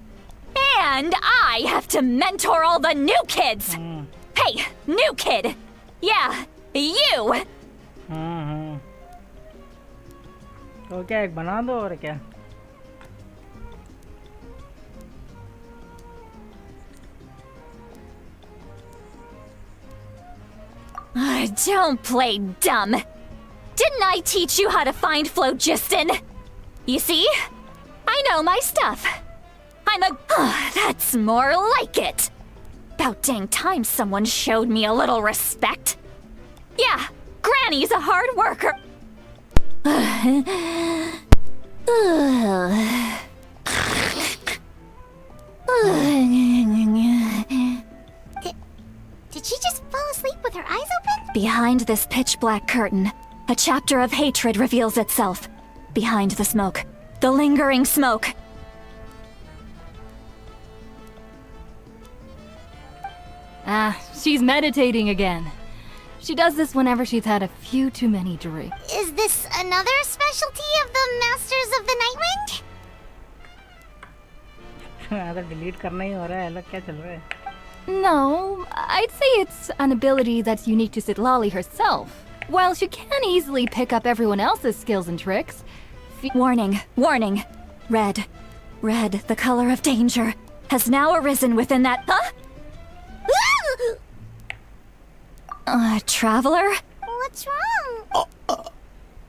And I have to mentor all the new kids. Hey, new kid. Yeah, you. तो क्या एक बना दो और क्या Don't play dumb. Didn't I teach you how to find phlogiston? You see? I know my stuff. I'm a... That's more like it. About dang time someone showed me a little respect. Yeah, Granny's a hard worker. Behind this pitch-black curtain, a chapter of hatred reveals itself. Behind the smoke, the lingering smoke. Ah, she's meditating again. She does this whenever she's had a few too many drinks. Is this another specialty of the Masters of the Nightwind? तो delete करना ही हो रहा है अलग क्या चल रहा है No, I'd say it's an ability that's unique to Citlali herself. While she can easily pick up everyone else's skills and tricks. Warning, warning. Red, the color of danger, has now arisen within that. Huh? Traveler? What's wrong?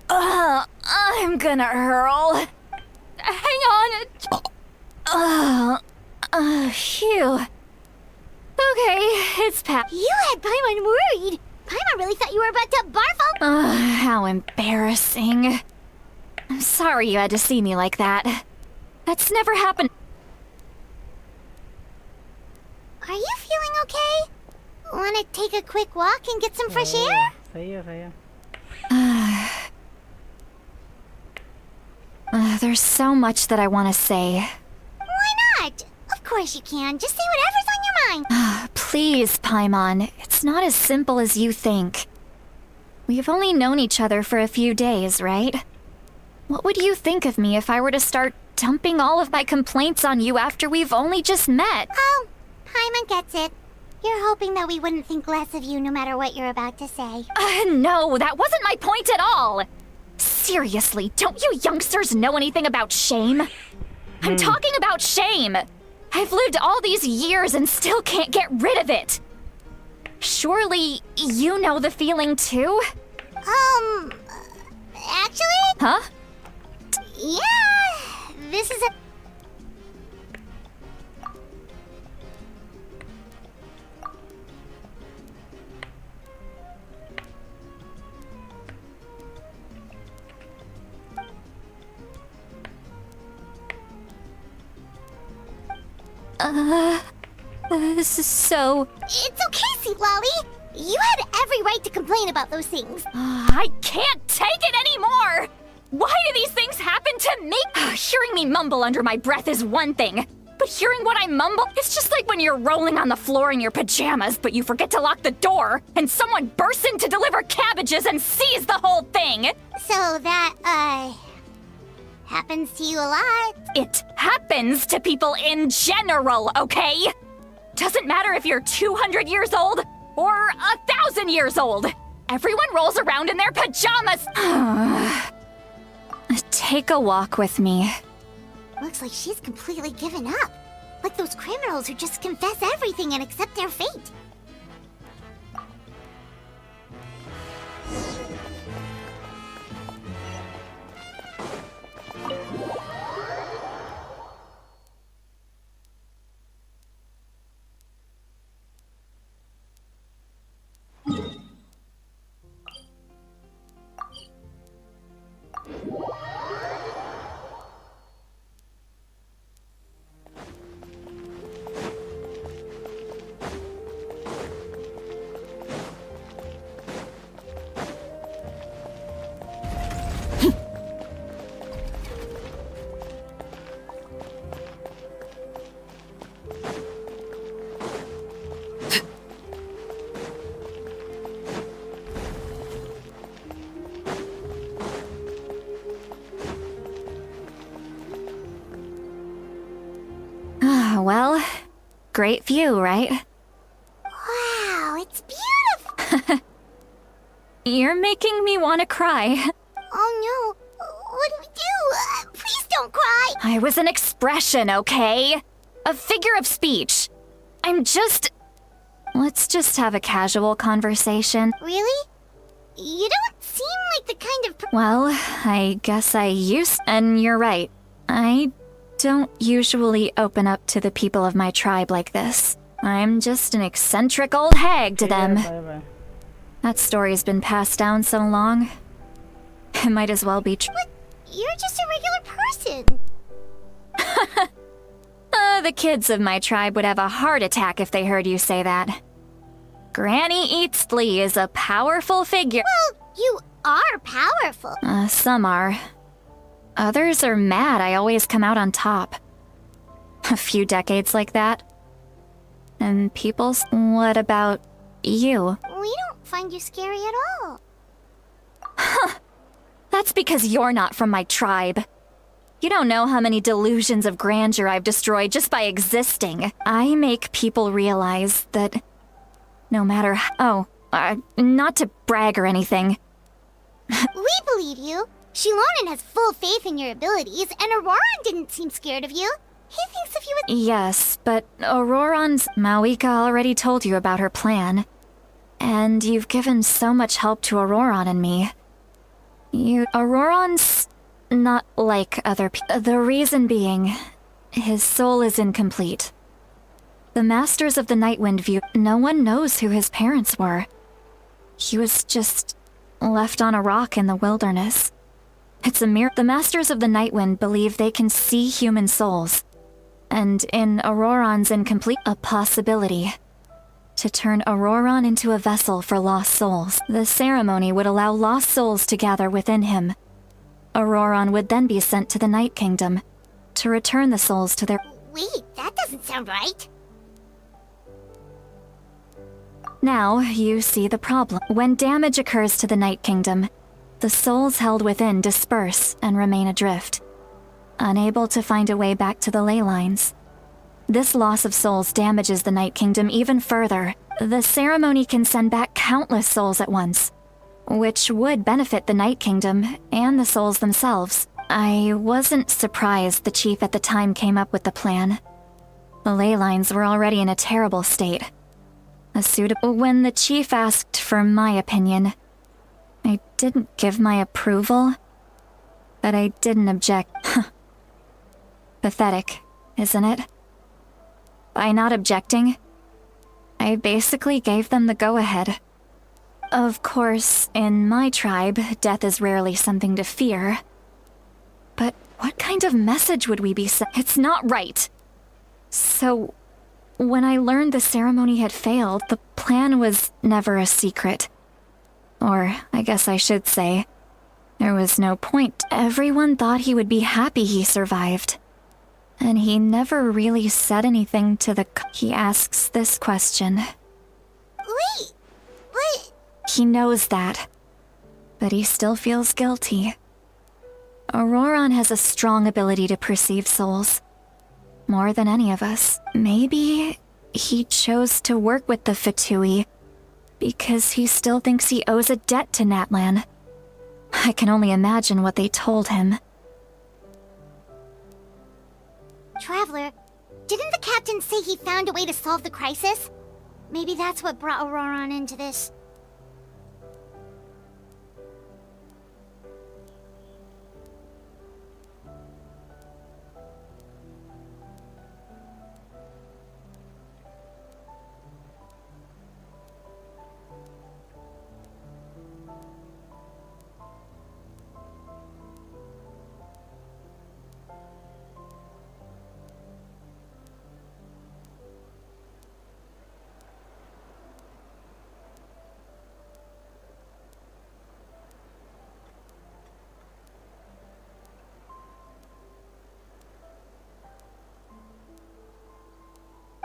I'm gonna hurl. Hang on. Phew. Okay, it's past. You had Paimon worried. Paimon really thought you were about to barf all. How embarrassing. I'm sorry you had to see me like that. That's never happened. Are you feeling okay? Want to take a quick walk and get some fresh air? सही है There's so much that I want to say. Why not? Of course you can. Just say whatever's on your mind. Please, Paimon. It's not as simple as you think. We've only known each other for a few days, right? What would you think of me if I were to start dumping all of my complaints on you after we've only just met? Oh, Paimon gets it. You're hoping that we wouldn't think less of you no matter what you're about to say. No, that wasn't my point at all. Seriously, don't you youngsters know anything about shame? I'm talking about shame. I've lived all these years and still can't get rid of it. Surely you know the feeling too? Actually? Huh? Yeah, this is a... This is so... It's okay, Citlali. You had every right to complain about those things. I can't take it anymore! Why do these things happen to me? Hearing me mumble under my breath is one thing, but hearing what I mumble, it's just like when you're rolling on the floor in your pajamas, but you forget to lock the door, and someone bursts in to deliver cabbages and sees the whole thing! So that, happens to you a lot. It happens to people in general, okay? Doesn't matter if you're 200 years old or 1,000 years old. Everyone rolls around in their pajamas. Take a walk with me. Looks like she's completely given up. Like those criminals who just confess everything and accept their fate. Well, great view, right? Wow, it's beautiful! You're making me want to cry. Oh no, what do we do? Please don't cry! I was an expression, okay? A figure of speech. Let's just have a casual conversation. Really? You don't seem like the kind of Well, I guess I used... And you're right. I don't usually open up to the people of my tribe like this. I'm just an eccentric old hag to them. That story's been passed down so long. It might as well be But you're just a regular person. The kids of my tribe would have a heart attack if they heard you say that. Granny Eatsley is a powerful figure. Well, you are powerful. Some are. Others are mad I always come out on top. A few decades like that. And what about you? We don't find you scary at all. That's because you're not from my tribe. You don't know how many delusions of grandeur I've destroyed just by existing. I make people realize that no matter not to brag or anything. We believe you. Shilonen has full faith in your abilities, and Auroran didn't seem scared of you. He thinks if you would— Yes, but Auroran's— Mawika already told you about her plan. And you've given so much help to Auroran and me. Auroran's not like other people. The reason being, his soul is incomplete. The Masters of the Nightwind view— no one knows who his parents were. He was just left on a rock in the wilderness. It's a miracle. The Masters of the Nightwind believe they can see human souls. And in Auroran's incomplete— a possibility to turn Auroran into a vessel for lost souls. The ceremony would allow lost souls to gather within him. Auroran would then be sent to the Night Kingdom to return the souls to their— Wait, that doesn't sound right. Now, you see the problem. When damage occurs to the Night Kingdom, the souls held within disperse and remain adrift, unable to find a way back to the ley lines. This loss of souls damages the Night Kingdom even further. The ceremony can send back countless souls at once, which would benefit the Night Kingdom and the souls themselves. I wasn't surprised the chief at the time came up with the plan. The ley lines were already in a terrible state. When the chief asked for my opinion, I didn't give my approval, but I didn't object. Pathetic, isn't it? By not objecting, I basically gave them the go-ahead. Of course, in my tribe, death is rarely something to fear. But what kind of message would we be sending? It's not right. So, when I learned the ceremony had failed, the plan was never a secret. Or, I guess I should say, there was no point. Everyone thought he would be happy he survived. And he never really said anything to the— He asks this question. Wait, what? He knows that, but he still feels guilty. Auroran has a strong ability to perceive souls. More than any of us. Maybe he chose to work with the Fatui because he still thinks he owes a debt to Natlan. I can only imagine what they told him. Traveler, didn't the captain say he found a way to solve the crisis? Maybe that's what brought Auroran into this.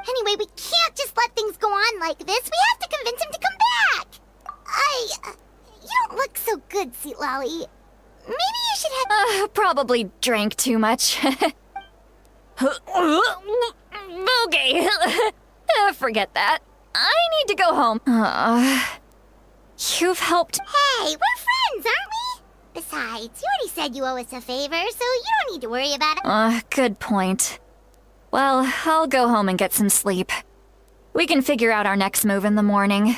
Anyway, we can't just let things go on like this. We have to convince him to come back. You don't look so good, Sweet Lolly. Maybe you should have— Probably drank too much. Okay. Forget that. I need to go home. You've helped— Hey, we're friends, aren't we? Besides, you already said you owe us a favor, so you don't need to worry about it. Good point. Well, I'll go home and get some sleep. We can figure out our next move in the morning.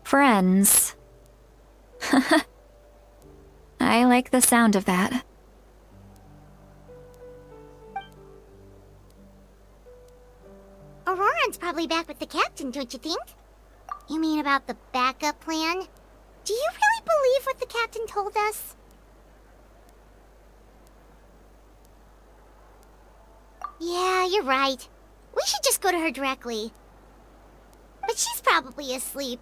Friends. I like the sound of that. Auroran's probably back with the captain, don't you think? You mean about the backup plan? Do you really believe what the captain told us? Yeah, you're right. We should just go to her directly. But she's probably asleep.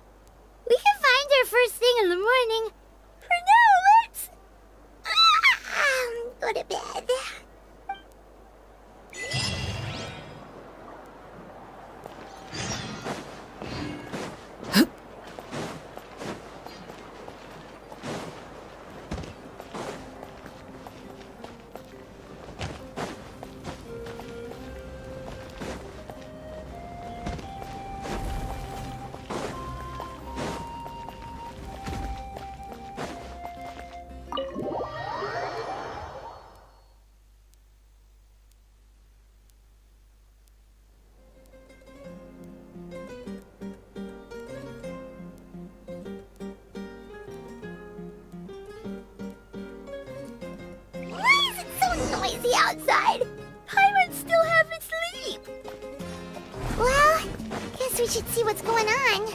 We can find her first thing in the morning. For now, let's... go to bed. Noisy outside. Paimon still haven't sleep. Well, guess we should see what's going on.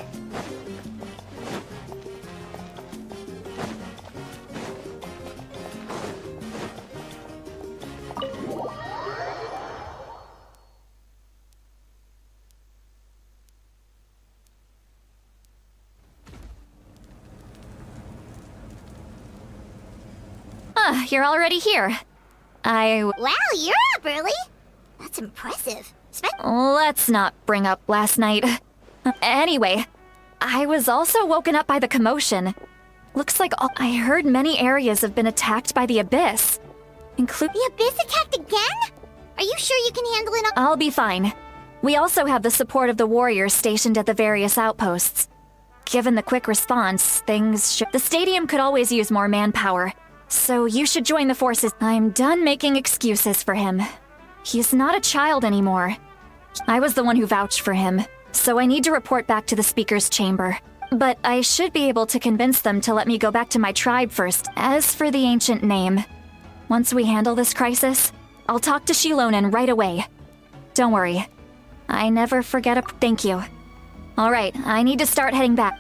You're already here. Wow, you're up early. That's impressive. Let's not bring up last night. Anyway, I was also woken up by the commotion. Looks like I heard many areas have been attacked by the Abyss. The Abyss attacked again? Are you sure you can handle it? I'll be fine. We also have the support of the warriors stationed at the various outposts. Given the quick response, the stadium could always use more manpower. So you should join the forces. I'm done making excuses for him. He's not a child anymore. I was the one who vouched for him, so I need to report back to the Speaker's chamber. But I should be able to convince them to let me go back to my tribe first. As for the ancient name, once we handle this crisis, I'll talk to Shilonen right away. Don't worry. I never forget a... Thank you. Alright, I need to start heading back.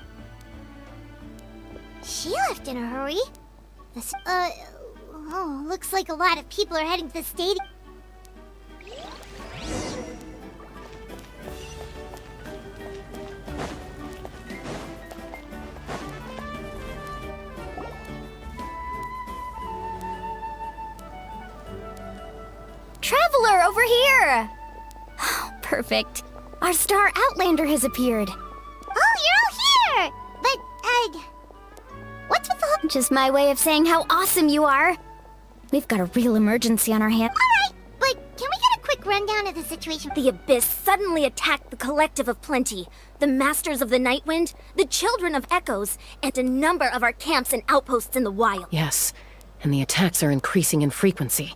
She left in a hurry. Looks like a lot of people are heading to the stadium. Traveler, over here! Perfect. Our star Outlander has appeared. Oh, you're all here! But, what's with the whole... Just my way of saying how awesome you are. We've got a real emergency on our hands. Alright, but can we get a quick rundown of the situation? The Abyss suddenly attacked the Collective of Plenty, the Masters of the Nightwind, the Children of Echoes, and a number of our camps and outposts in the wild. Yes, and the attacks are increasing in frequency.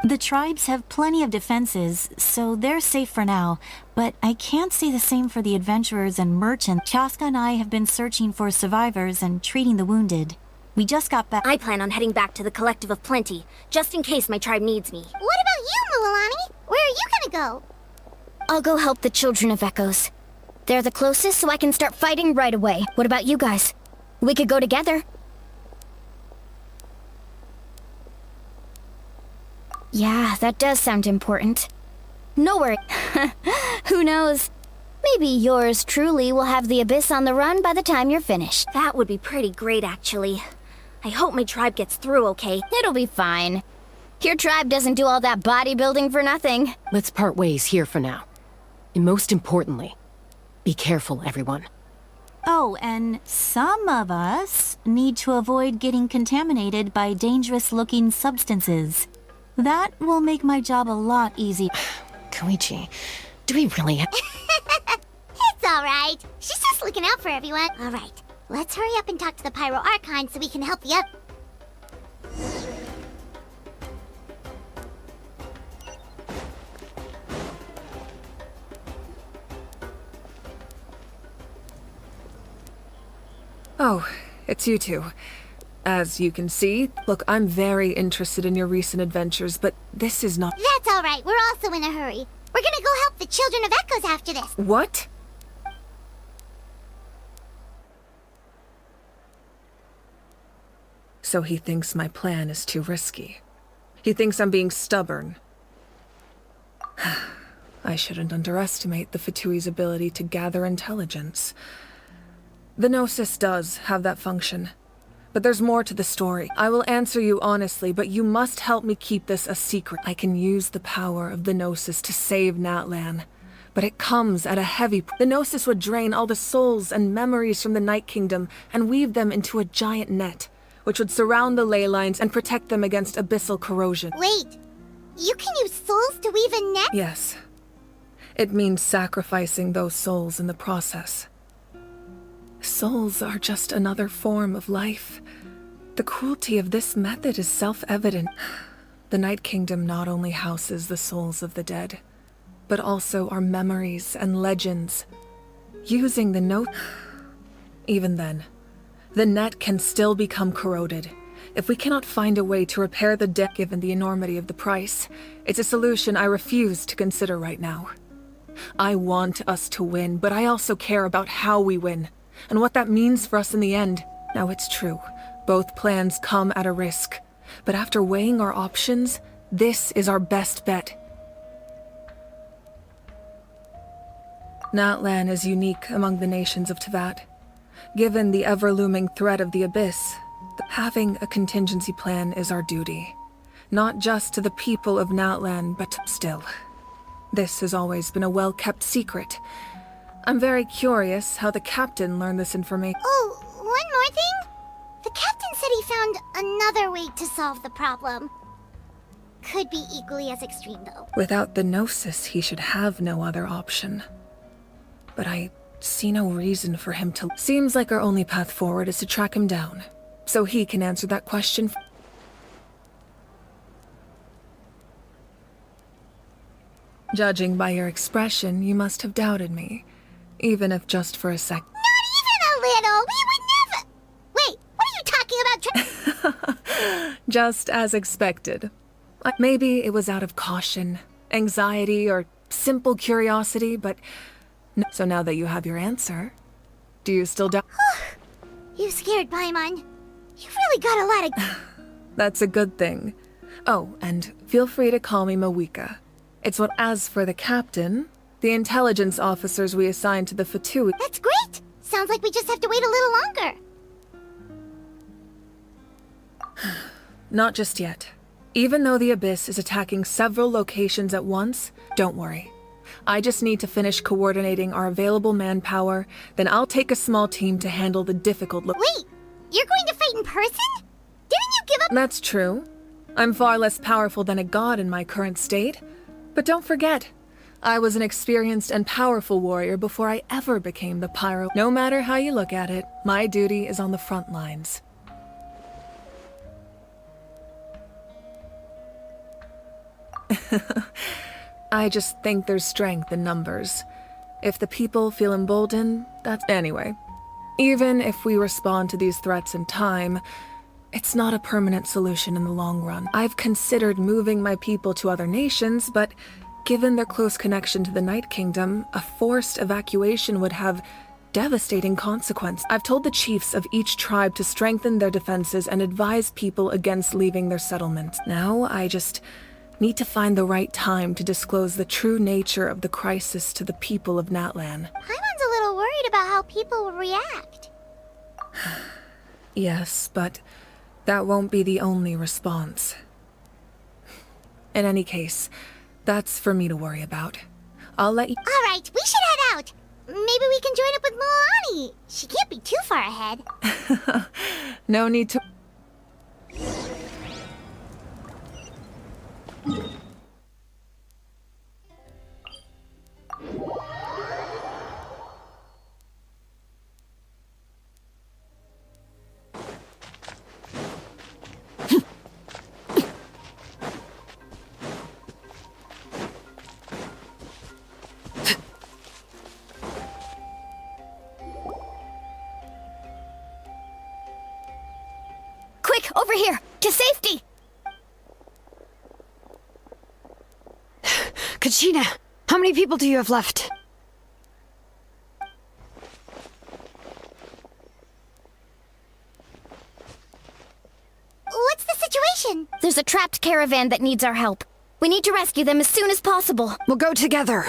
The tribes have plenty of defenses, so they're safe for now. But I can't say the same for the adventurers and merchants. Chaska and I have been searching for survivors and treating the wounded. We just got back. I plan on heading back to the Collective of Plenty, just in case my tribe needs me. What about you, Mualani? Where are you gonna go? I'll go help the Children of Echoes. They're the closest, so I can start fighting right away. What about you guys? We could go together. Yeah, that does sound important. No worry. Who knows? Maybe yours truly will have the Abyss on the run by the time you're finished. That would be pretty great, actually. I hope my tribe gets through okay. It'll be fine. Your tribe doesn't do all that bodybuilding for nothing. Let's part ways here for now. And most importantly, be careful, everyone. Oh, and some of us need to avoid getting contaminated by dangerous-looking substances. That will make my job a lot easier. Koichi, do we really have... It's alright. She's just looking out for everyone. Alright, let's hurry up and talk to the Pyro Archon so we can help the other. Oh, it's you two. As you can see, look, I'm very interested in your recent adventures, but this is not... That's alright, we're also in a hurry. We're gonna go help the Children of Echoes after this. What? So he thinks my plan is too risky. He thinks I'm being stubborn. I shouldn't underestimate the Fatui's ability to gather intelligence. The Gnosis does have that function. But there's more to the story. I will answer you honestly, but you must help me keep this a secret. I can use the power of the Gnosis to save Natlan, but it comes at a heavy The Gnosis would drain all the souls and memories from the Night Kingdom and weave them into a giant net, which would surround the ley lines and protect them against abyssal corrosion. Wait, you can use souls to weave a net? Yes. It means sacrificing those souls in the process. Souls are just another form of life. The cruelty of this method is self-evident. The Night Kingdom not only houses the souls of the dead, but also our memories and legends. Using the note... Even then, the net can still become corroded. If we cannot find a way to repair the debt given the enormity of the price, it's a solution I refuse to consider right now. I want us to win, but I also care about how we win, and what that means for us in the end. Now, it's true, both plans come at a risk, but after weighing our options, this is our best bet. Natlan is unique among the nations of Teyvat. Given the ever-looming threat of the Abyss, having a contingency plan is our duty. Not just to the people of Natlan, but still. This has always been a well-kept secret. I'm very curious how the captain learned this information. Oh, one more thing? The captain said he found another way to solve the problem. Could be equally as extreme, though. Without the Gnosis, he should have no other option. But I see no reason for him to... Seems like our only path forward is to track him down, so he can answer that question. Judging by your expression, you must have doubted me, even if just for a sec. Not even a little! We would never... Wait, what are you talking about? Just as expected. Maybe it was out of caution, anxiety, or simple curiosity, but... No. So now that you have your answer, do you still doubt? You scared Paimon. You've really got a lot of... That's a good thing. Oh, and feel free to call me Mawika. It's what... As for the captain, the intelligence officers we assigned to the Fatui... That's great! Sounds like we just have to wait a little longer. Not just yet. Even though the Abyss is attacking several locations at once, don't worry. I just need to finish coordinating our available manpower, then I'll take a small team to handle the difficult... Wait! You're going to fight in person? Didn't you give up... That's true. I'm far less powerful than a god in my current state. But don't forget, I was an experienced and powerful warrior before I ever became the pyro. No matter how you look at it, my duty is on the front lines. I just think there's strength in numbers. If the people feel emboldened, that's... Anyway, even if we respond to these threats in time, it's not a permanent solution in the long run. I've considered moving my people to other nations, but given their close connection to the Night Kingdom, a forced evacuation would have devastating consequences. I've told the chiefs of each tribe to strengthen their defenses and advise people against leaving their settlements. Now, I just need to find the right time to disclose the true nature of the crisis to the people of Natlan. Paimon's a little worried about how people will react. Yes, but that won't be the only response. In any case, that's for me to worry about. I'll let you... Alright, we should head out. Maybe we can join up with Moani. She can't be too far ahead. No need to... Quick, over here! To safety! Kachina, how many people do you have left? What's the situation? There's a trapped caravan that needs our help. We need to rescue them as soon as possible. We'll go together.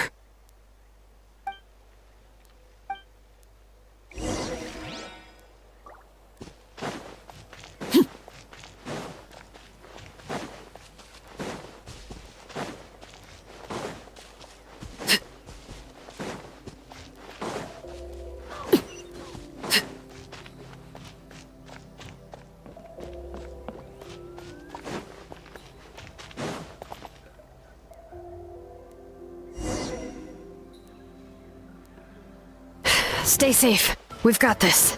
Stay safe. We've got this.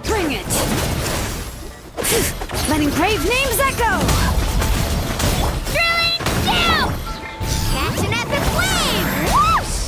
Bring it! Letting brave names echo! Drilling down! Catch an epic wave! Whoosh!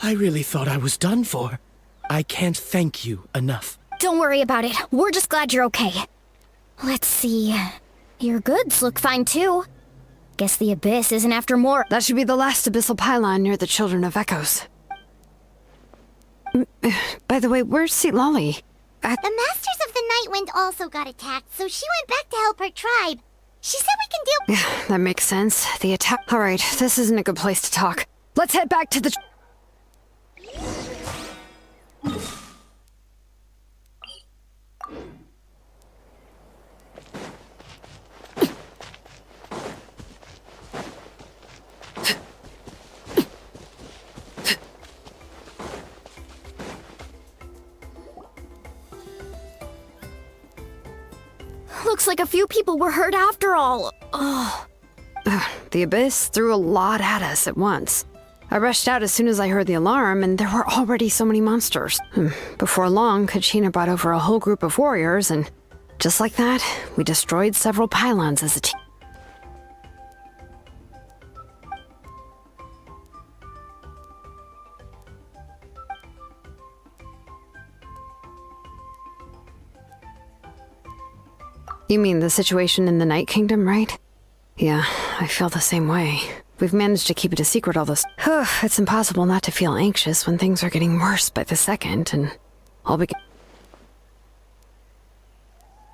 I really thought I was done for. I can't thank you enough. Don't worry about it. We're just glad you're okay. Let's see. Your goods look fine too. Guess the Abyss isn't after more. That should be the last abyssal pylon near the Children of Echoes. By the way, where's Lolly? The Masters of the Nightwind also got attacked, so she went back to help her tribe. She said we can deal— Yeah, that makes sense. The attack— Alright, this isn't a good place to talk. Let's head back to the— Looks like a few people were hurt after all. Oh. The Abyss threw a lot at us at once. I rushed out as soon as I heard the alarm, and there were already so many monsters. Before long, Kachina brought over a whole group of warriors, and just like that, we destroyed several pylons as a team. You mean the situation in the Night Kingdom, right? Yeah, I feel the same way. We've managed to keep it a secret all this. It's impossible not to feel anxious when things are getting worse by the second, and I'll be—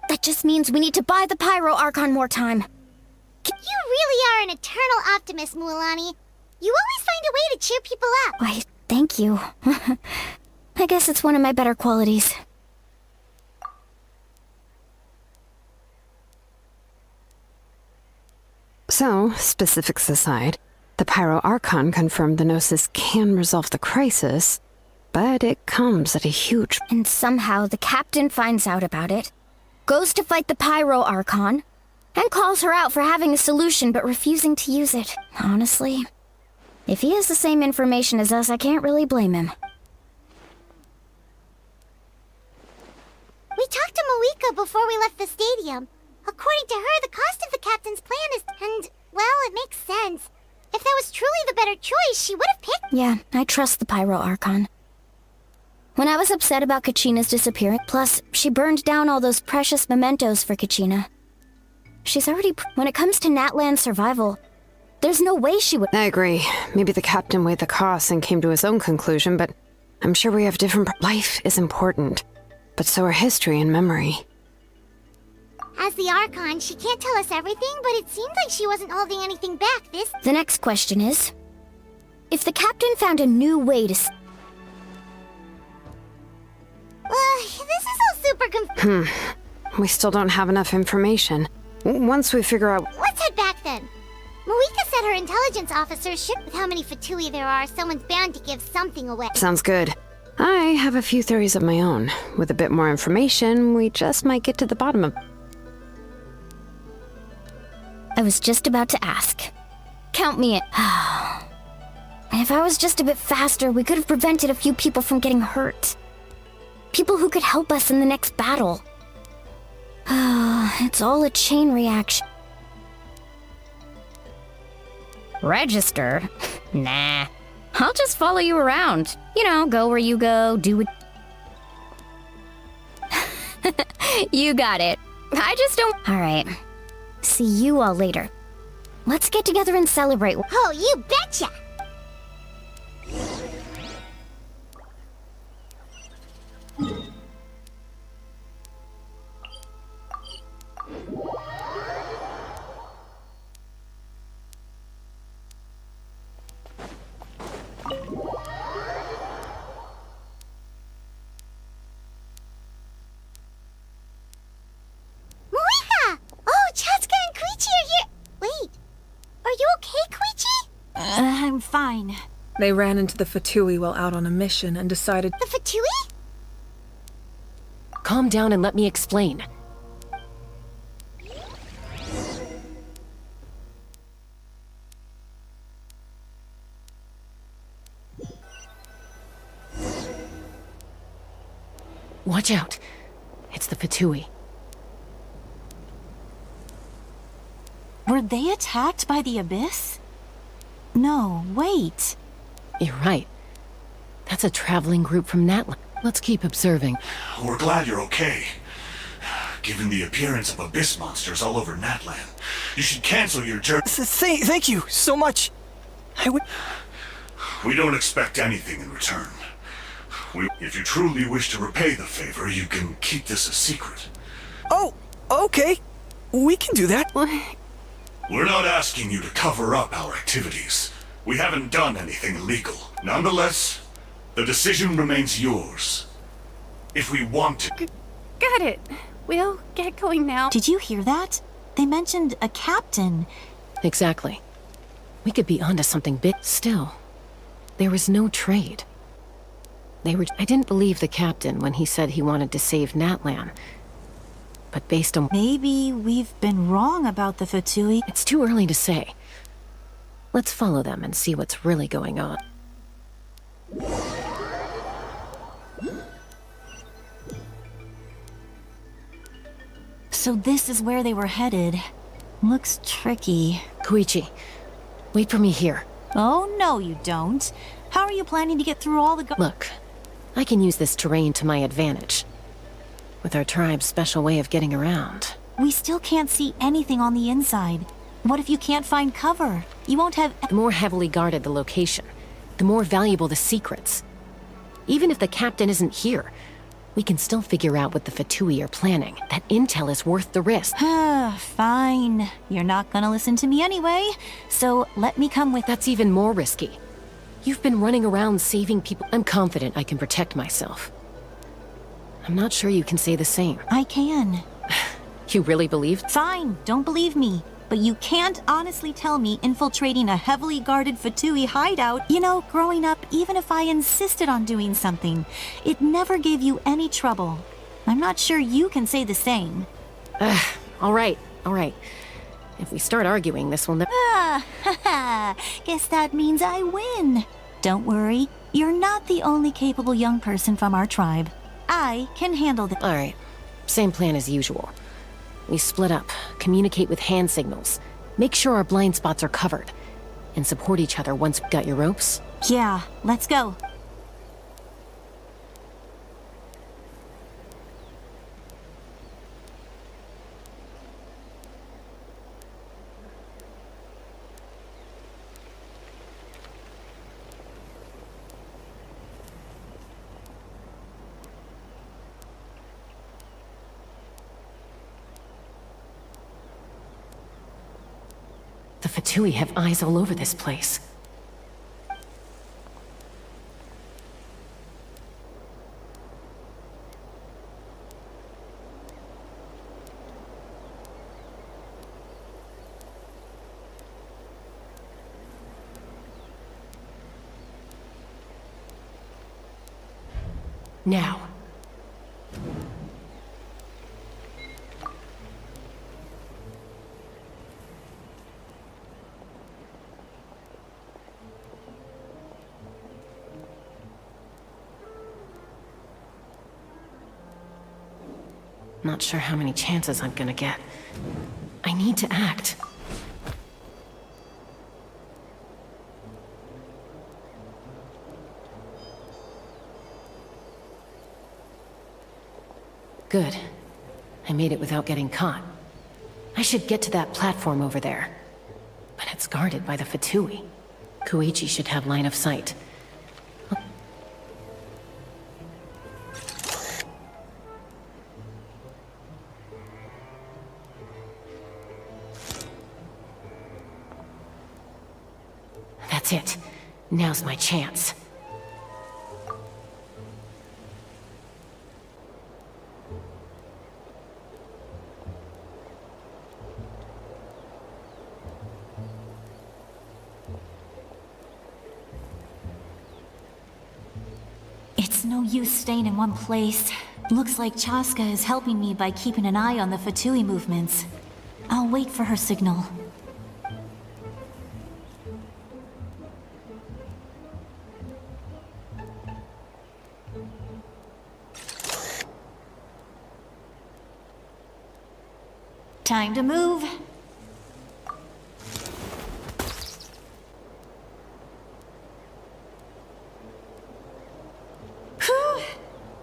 That just means we need to buy the Pyro Archon more time. You really are an eternal optimist, Mualani. You always find a way to cheer people up. Why, thank you. I guess it's one of my better qualities. So, specifics aside, the Pyro Archon confirmed the Gnosis can resolve the crisis, but it comes at a huge— And somehow the captain finds out about it, goes to fight the Pyro Archon, and calls her out for having a solution but refusing to use it. Honestly, if he has the same information as us, I can't really blame him. We talked to Moika before we left the stadium. According to her, the cost of the captain's plan is— And, well, it makes sense. If that was truly the better choice, she would have picked— Yeah, I trust the Pyro Archon. When I was upset about Kachina's disappearance, plus, she burned down all those precious mementos for Kachina. She's already— When it comes to Natlan's survival, there's no way she would— I agree. Maybe the captain weighed the costs and came to his own conclusion, but I'm sure we have different— Life is important, but so are history and memory. As the Archon, she can't tell us everything, but it seemed like she wasn't holding anything back this— The next question is, if the captain found a new way to— this is all super We still don't have enough information. Once we figure out... Let's head back then. Marika said her intelligence officers should... With how many Fatui there are, someone's bound to give something away. Sounds good. I have a few theories of my own. With a bit more information, we just might get to the bottom of... I was just about to ask. Count me in. If I was just a bit faster, we could have prevented a few people from getting hurt. People who could help us in the next battle. It's all a chain reaction. Register? Nah. I'll just follow you around. You know, go where you go, do it. You got it. I just don't... Alright. See you all later. Let's get together and celebrate. Oh, you betcha! I'm fine. They ran into the Fatui while out on a mission and decided... The Fatui? Calm down and let me explain. Watch out. It's the Fatui. Were they attacked by the Abyss? No, wait. You're right. That's a traveling group from Natlan. Let's keep observing. We're glad you're okay. Given the appearance of abyss monsters all over Natlan, you should cancel your journey. Thank you so much. We don't expect anything in return. If you truly wish to repay the favor, you can keep this a secret. Oh, okay. We can do that. We're not asking you to cover up our activities. We haven't done anything illegal. Nonetheless, the decision remains yours. If we want to... Got it. We'll get going now. Did you hear that? They mentioned a captain. Exactly. We could be onto something big. Still, there was no trade. I didn't believe the captain when he said he wanted to save Natlan. But based on... Maybe we've been wrong about the Fatui. It's too early to say. Let's follow them and see what's really going on. So this is where they were headed. Looks tricky. Koichi, wait for me here. Oh, no you don't. How are you planning to get through all the... Look, I can use this terrain to my advantage. With our tribe's special way of getting around. We still can't see anything on the inside. What if you can't find cover? You won't have... The more heavily guarded the location, the more valuable the secrets. Even if the captain isn't here, we can still figure out what the Fatui are planning. That intel is worth the risk. Fine. You're not gonna listen to me anyway, so let me come with... That's even more risky. You've been running around saving people. I'm confident I can protect myself. I'm not sure you can say the same. I can. You really believe? Fine, don't believe me. But you can't honestly tell me infiltrating a heavily guarded Fatui hideout. You know, growing up, even if I insisted on doing something, it never gave you any trouble. I'm not sure you can say the same. All right. If we start arguing, this will never... Guess that means I win. Don't worry, you're not the only capable young person from our tribe. I can handle this. All right. Same plan as usual. We split up, communicate with hand signals, make sure our blind spots are covered, and support each other once we've got your ropes. Yeah, let's go. The Fatui have eyes all over this place. Now. Not sure how many chances I'm gonna get. I need to act. Good. I made it without getting caught. I should get to that platform over there. But it's guarded by the Fatui. Koichi should have line of sight. That's it. Now's my chance. It's no use staying in one place. Looks like Chaska is helping me by keeping an eye on the Fatui movements. I'll wait for her signal. Time to move. Whew.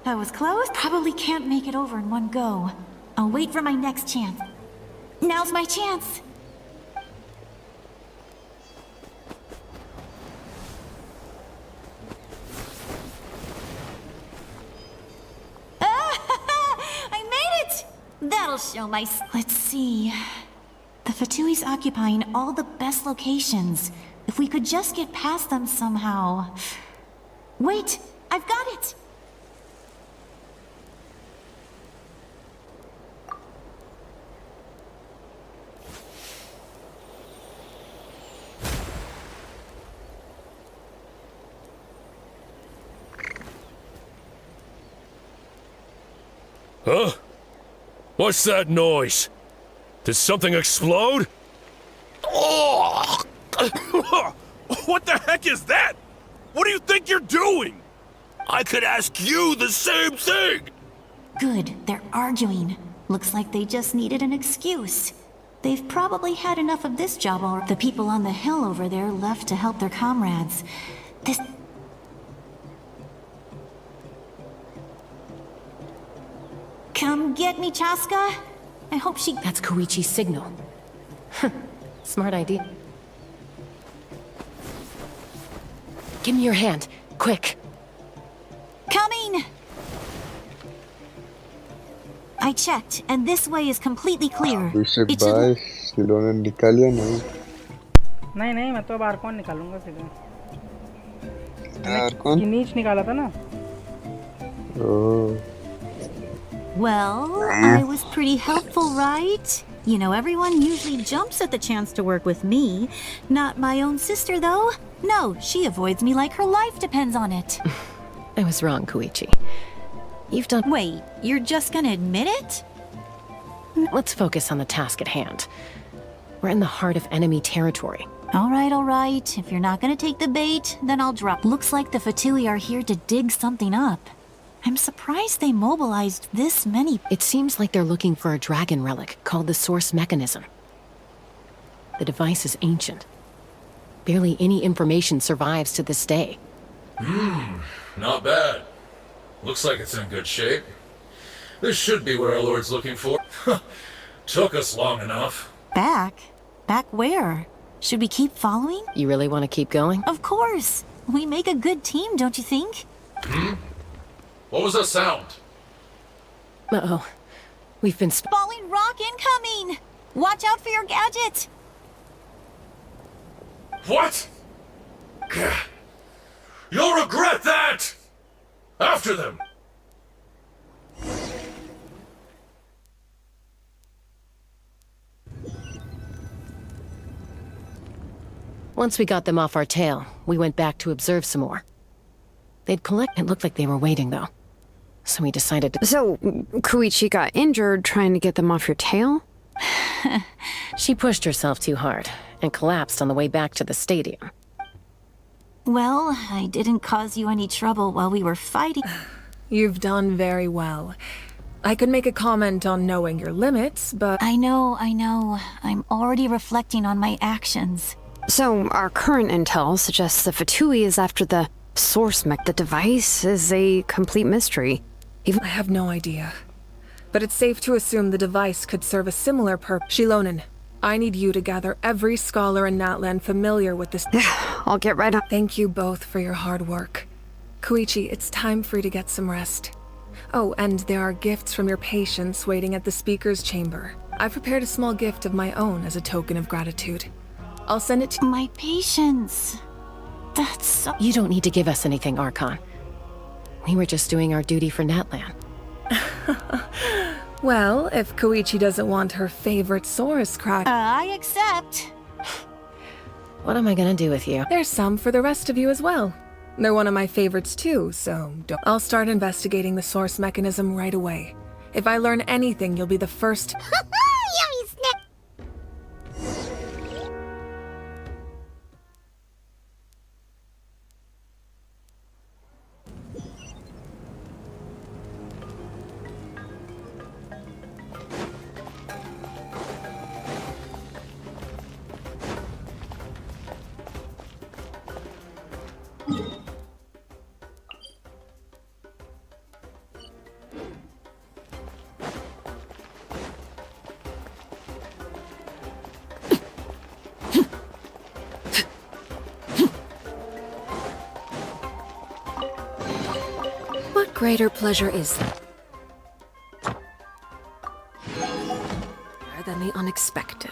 That was close. Probably can't make it over in one go. I'll wait for my next chance. Now's my chance. That'll show my... Let's see... The Fatui's occupying all the best locations. If we could just get past them somehow... Wait! I've got it! Huh? What's that noise? Did something explode? Oh! What the heck is that? What do you think you're doing? I could ask you the same thing! Good, they're arguing. Looks like they just needed an excuse. They've probably had enough of this job already. The people on the hill over there left to help their comrades. This... Come get me, Chaska. I hope she... That's Koichi's signal. Smart idea. Give me your hand, quick. Coming! I checked, and this way is completely clear. We should It buy should... खिलौने निकाल लिया नहीं नहीं नहीं मैं तो बार कौन निकालूंगा सीधे बार कौन नीच निकाला था ना ओह Well, I was pretty helpful, right? You know, everyone usually jumps at the chance to work with me. Not my own sister, though. No, she avoids me like her life depends on it. I was wrong, Koichi. You've done... Wait, you're just gonna admit it? Let's focus on the task at hand. We're in the heart of enemy territory. All right. If you're not gonna take the bait, then I'll drop. Looks like the Fatui are here to dig something up. I'm surprised they mobilized this many. It seems like they're looking for a dragon relic called the Source Mechanism. The device is ancient. Barely any information survives to this day. Not bad. Looks like it's in good shape. This should be what our Lord's looking for. Took us long enough. Back? Back where? Should we keep following? You really want to keep going? Of course. We make a good team, don't you think? What was that sound? Uh-oh. We've been Falling rock incoming! Watch out for your gadget! What? You'll regret that! After them! Once we got them off our tail, we went back to observe some more. They'd collect... It looked like they were waiting, though. so we decided to... So, Koichi got injured trying to get them off your tail? She pushed herself too hard and collapsed on the way back to the stadium. Well, I didn't cause you any trouble while we were fighting. You've done very well. I could make a comment on knowing your limits, but... I know. I'm already reflecting on my actions. So, our current intel suggests that Fatui is after the source mech. The device is a complete mystery. I have no idea. But it's safe to assume the device could serve a similar purpose. Shilonen, I need you to gather every scholar in Natlan familiar with this. I'll get right on. Thank you both for your hard work. Koichi, it's time for you to get some rest. Oh, and there are gifts from your patients waiting at the speaker's chamber. I've prepared a small gift of my own as a token of gratitude. I'll send it to my patients. That's so... You don't need to give us anything, Archon. We were just doing our duty for Natlan. Well, if Koichi doesn't want her favorite Saurus crack... I accept. What am I gonna do with you? There's some for the rest of you as well. They're one of my favorites too, so don't... I'll start investigating the source mechanism right away. If I learn anything, you'll be the first... Yummy snack! What greater pleasure is there than the unexpected?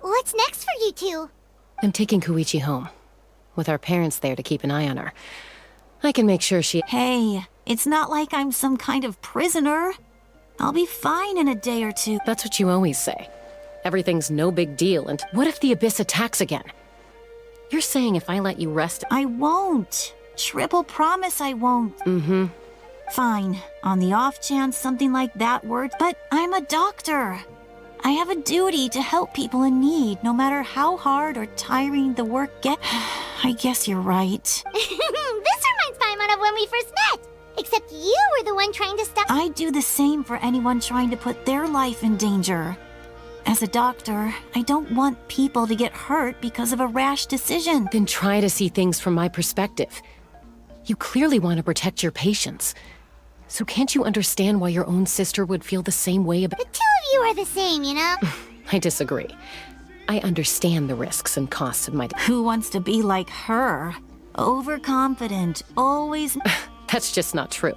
What's next for you two? I'm taking Koichi home, with our parents there to keep an eye on her. I can make sure she... Hey, it's not like I'm some kind of prisoner. I'll be fine in a day or two. That's what you always say. Everything's no big deal, and what if the Abyss attacks again? You're saying if I let you rest... I won't. Triple promise I won't. Mm-hmm. Fine. On the off chance something like that works, but I'm a doctor. I have a duty to help people in need, no matter how hard or tiring the work gets. I guess you're right. This reminds Paimon of when we first met. Except you were the one trying to stop... I'd do the same for anyone trying to put their life in danger. As a doctor, I don't want people to get hurt because of a rash decision. Then try to see things from my perspective. You clearly want to protect your patients. So can't you understand why your own sister would feel the same way about... The two of you are the same, you know? I disagree. I understand the risks and costs of my... Who wants to be like her? Overconfident, always... That's just not true.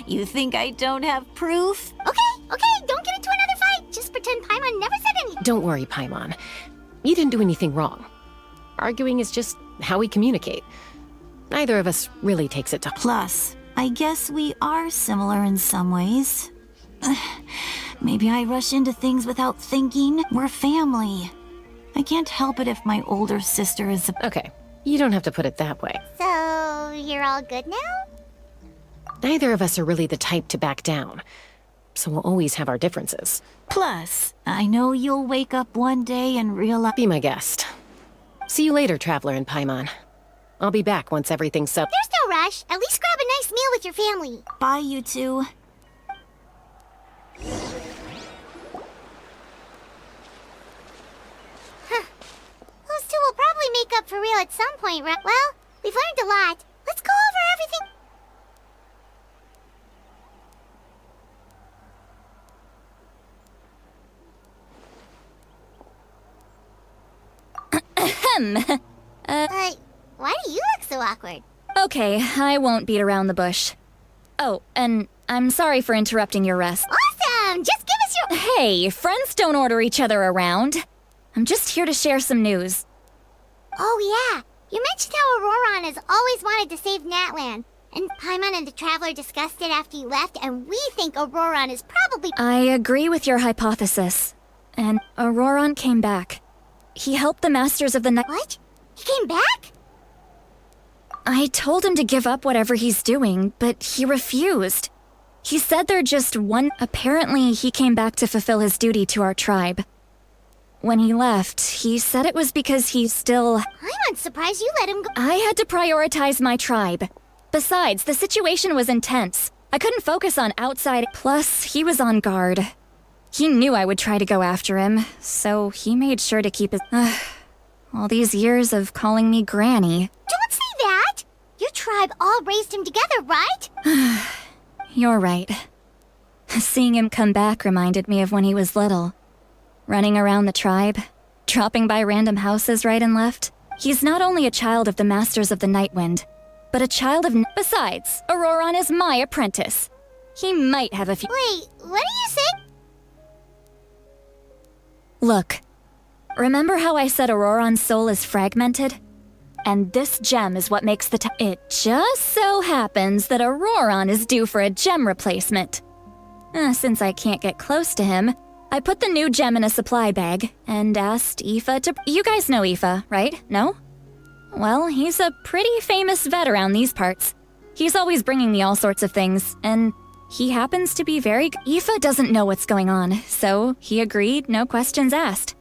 You think I don't have proof? Okay, don't get into another fight. Just pretend Paimon never said anything. Don't worry, Paimon. You didn't do anything wrong. Arguing is just how we communicate. Neither of us really takes it to... Plus, I guess we are similar in some ways. Maybe I rush into things without thinking. We're family. I can't help it if my older sister is... Okay, you don't have to put it that way. So, you're all good now? Neither of us are really the type to back down. So we'll always have our differences. Plus, I know you'll wake up one day and realize... Be my guest. See you later, Traveler and Paimon. I'll be back once everything's settled. There's no rush. At least grab a nice meal with your family. Bye, you two. Those two will probably make up for real at some point, right? Well, we've learned a lot. Let's go over everything. Why do you look so awkward? Okay, I won't beat around the bush. Oh, and I'm sorry for interrupting your rest. Awesome! Just give us your... Hey, friends don't order each other around. I'm just here to share some news. Oh yeah, you mentioned how Auroron has always wanted to save Natlan. And Paimon and the Traveler discussed it after you left, and we think Auroron is probably— I agree with your hypothesis. And Auroron came back. He helped the Masters of the Night— What? He came back? I told him to give up whatever he's doing, but he refused. He said they're just one— Apparently, he came back to fulfill his duty to our tribe. When he left, he said it was because he's still— I'm surprised you let him go— I had to prioritize my tribe. Besides, the situation was intense. I couldn't focus on outside— Plus, he was on guard. He knew I would try to go after him, so he made sure to keep his— all these years of calling me Granny. Don't say that! Your tribe all raised him together, right? You're right. Seeing him come back reminded me of when he was little. Running around the tribe, dropping by random houses right and left. He's not only a child of the Masters of the Nightwind, but a child of— Besides, Auroron is my apprentice. He might have a few— Wait, what are you saying? Look, remember how I said Auroron's soul is fragmented? And this gem is what makes the— It just so happens that Auroron is due for a gem replacement. Since I can't get close to him, I put the new gem in a supply bag and asked Aoife to— You guys know Aoife, right? No? Well, he's a pretty famous vet around these parts. He's always bringing me all sorts of things, and he happens to be very— Aoife doesn't know what's going on, so he agreed, no questions asked.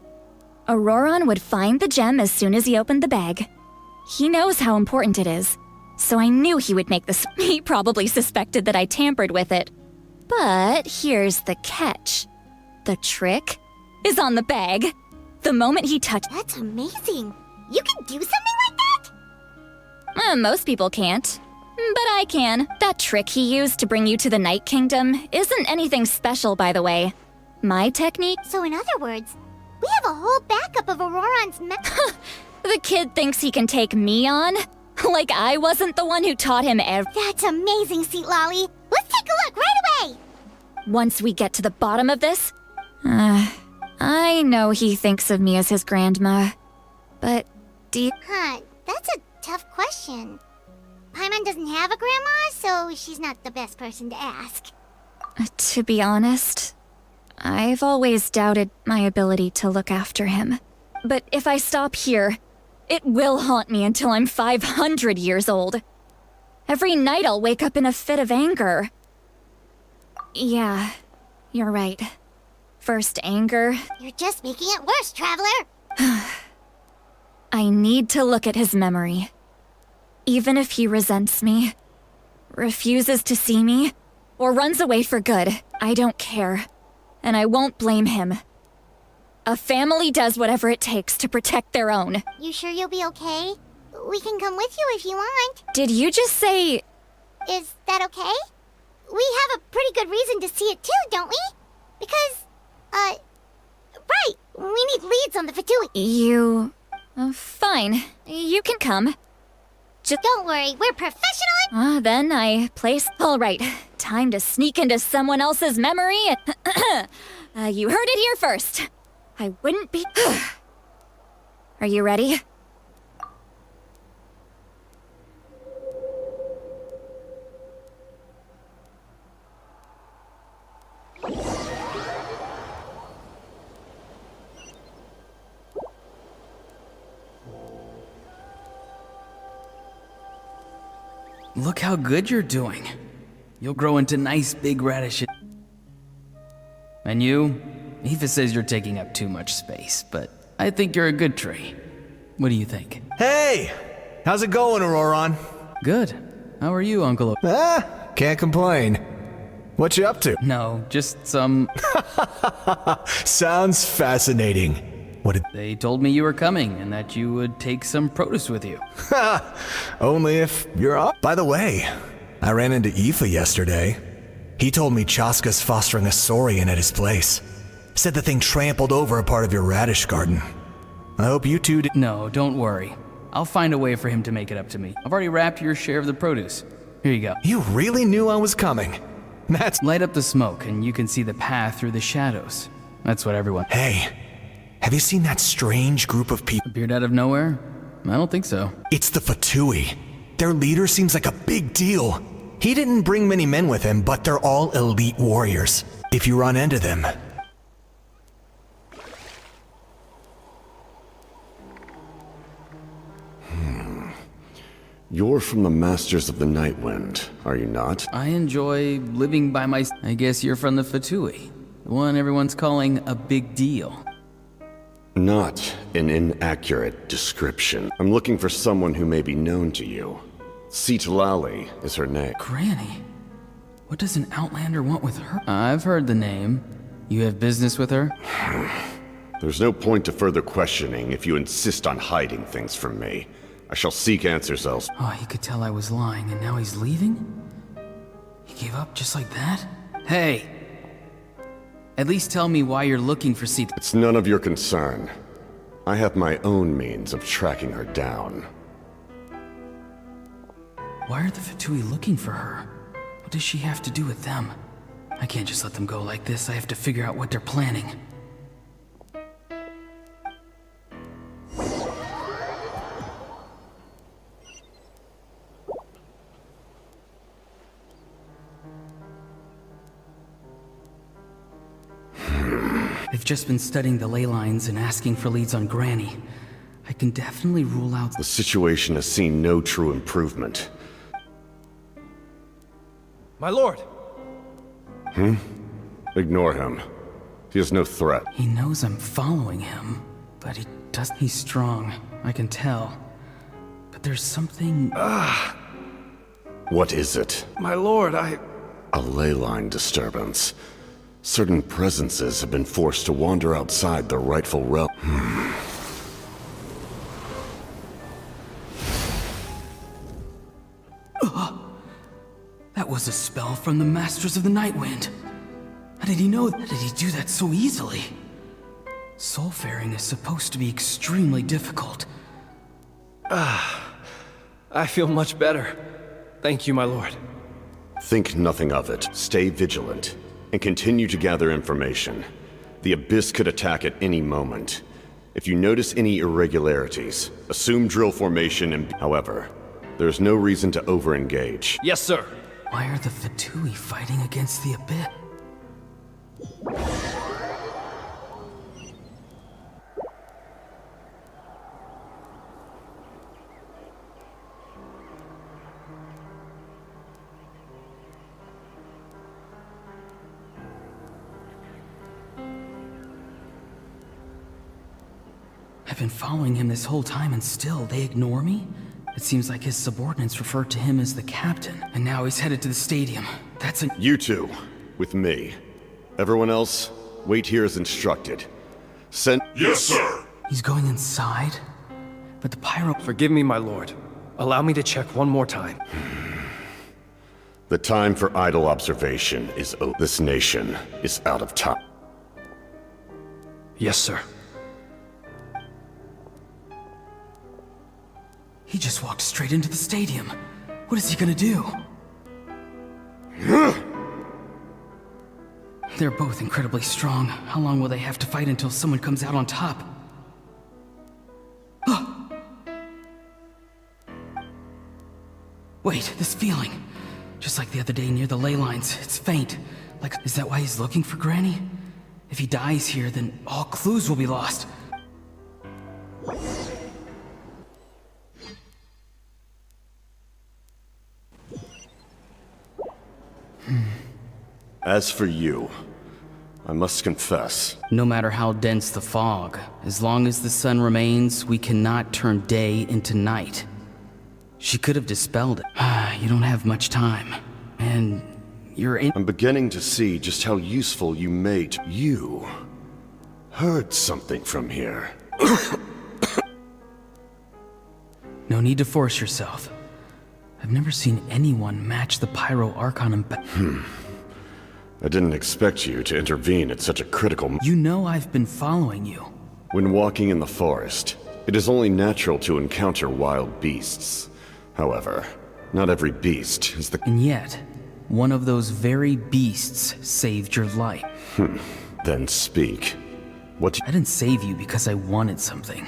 Auroron would find the gem as soon as he opened the bag. He knows how important it is, so I knew he would make this— He probably suspected that I tampered with it. But here's the catch. The trick is on the bag. The moment he touched— That's amazing. You can do something like that? Most people can't. But I can. That trick he used to bring you to the Night Kingdom isn't anything special, by the way. My technique— So in other words, we have a whole backup of Auroron's The kid thinks he can take me on? Like I wasn't the one who taught him That's amazing, Sweet Lolly. Let's take a look right away! Once we get to the bottom of this— I know he thinks of me as his grandma. But do you— That's a tough question. Paimon doesn't have a grandma, so she's not the best person to ask. To be honest, I've always doubted my ability to look after him. But if I stop here, it will haunt me until I'm 500 years old. Every night I'll wake up in a fit of anger. Yeah, you're right. First anger. You're just making it worse, Traveler! I need to look at his memory. Even if he resents me, refuses to see me, or runs away for good, I don't care. And I won't blame him. A family does whatever it takes to protect their own. You sure you'll be okay? We can come with you if you want. Did you just say— Is that okay? We have a pretty good reason to see it too, don't we? Because, right, we need leads on the Fatui. You— fine, you can come. Just— Don't worry, we're professional— Then I place— All right, time to sneak into someone else's memory. You heard it here first. I wouldn't be— Are you ready? Look how good you're doing. You'll grow into nice big radishes. And you? Aoife says you're taking up too much space, but I think you're a good tree. What do you think? Hey! How's it going, Auroron? Good. How are you, Uncle? Can't complain. What you up to? No, just some... Sounds fascinating. What did... They told me you were coming and that you would take some produce with you. Only if you're up. By the way, I ran into Aoife yesterday. He told me Chaska's fostering a saurian at his place. Said the thing trampled over a part of your radish garden. I hope you two No, don't worry. I'll find a way for him to make it up to me. I've already wrapped your share of the produce. Here you go. You really knew I was coming. That's... Light up the smoke and you can see the path through the shadows. That's what everyone... Hey, Have you seen that strange group of people? Appeared out of nowhere? I don't think so. It's the Fatui. Their leader seems like a big deal. He didn't bring many men with him, but they're all elite warriors. If you run into them... You're from the Masters of the Night Wind, are you not? I enjoy living by my... I guess you're from the Fatui. The one everyone's calling a big deal. Not an inaccurate description. I'm looking for someone who may be known to you. Citlali is her name. Granny? What does an Outlander want with her? I've heard the name. You have business with her? There's no point to further questioning if you insist on hiding things from me. I shall seek answers elsewhere. Oh, he could tell I was lying, and now he's leaving? He gave up just like that? Hey! At least tell me why you're looking for Cit- It's none of your concern. I have my own means of tracking her down. Why are the Fatui looking for her? What does she have to do with them? I can't just let them go like this. I have to figure out what they're planning. They've just been studying the ley lines and asking for leads on Granny. I can definitely rule out... The situation has seen no true improvement. My lord! Ignore him. He is no threat. He knows I'm following him, but he doesn't... He's strong, I can tell. But there's something... What is it? My lord, A ley line disturbance. Certain presences have been forced to wander outside their rightful realm. That was a spell from the Masters of the Night Wind. How did he know that? How did he do that so easily? Soulfaring is supposed to be extremely difficult. I feel much better. Thank you, my lord. Think nothing of it. Stay vigilant, and continue to gather information. The Abyss could attack at any moment. If you notice any irregularities, assume drill formation and... However, there's no reason to over-engage. Yes, sir. Why are the Fatui fighting against the Abyss? I've been following him this whole time and still they ignore me? It seems like his subordinates referred to him as the captain, and now he's headed to the stadium. That's a... You two, with me. Everyone else, wait here as instructed. Send... Yes, sir! He's going inside? But the pyro... Forgive me, my lord. Allow me to check one more time. The time for idle observation is over. This nation is out of time. Yes, sir. He just walked straight into the stadium. What is he gonna do? They're both incredibly strong. How long will they have to fight until someone comes out on top? Wait, this feeling. Just like the other day near the ley lines, it's faint. Like, is that why he's looking for Granny? If he dies here, then all clues will be lost. As for you, I must confess. No matter how dense the fog, as long as the sun remains, we cannot turn day into night. She could have dispelled it. You don't have much time. And you're in- I'm beginning to see just how useful you made. You heard something from here. No need to force yourself. I've never seen anyone match the Pyro Archon in I didn't expect you to intervene at such a critical moment. You know I've been following you. When walking in the forest, it is only natural to encounter wild beasts. However, not every beast is the... And yet, one of those very beasts saved your life. Then speak. I didn't save you because I wanted something.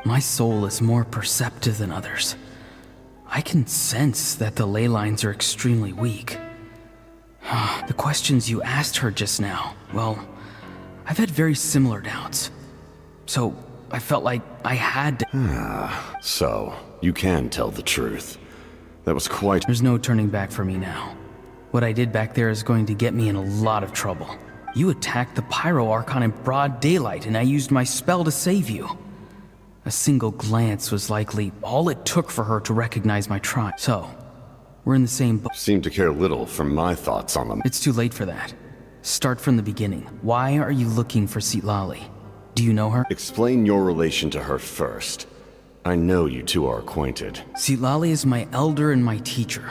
My soul is more perceptive than others. I can sense that the ley lines are extremely weak. The questions you asked her just now, well, I've had very similar doubts. So, I felt like I had to... So, you can tell the truth. That was quite... There's no turning back for me now. What I did back there is going to get me in a lot of trouble. You attacked the Pyro Archon in broad daylight, and I used my spell to save you. A single glance was likely all it took for her to recognize my tribe. So, we're in the same boat. Seem to care little for my thoughts on them. It's too late for that. Start from the beginning. Why are you looking for Citlali? Do you know her? Explain your relation to her first. I know you two are acquainted. Citlali is my elder and my teacher.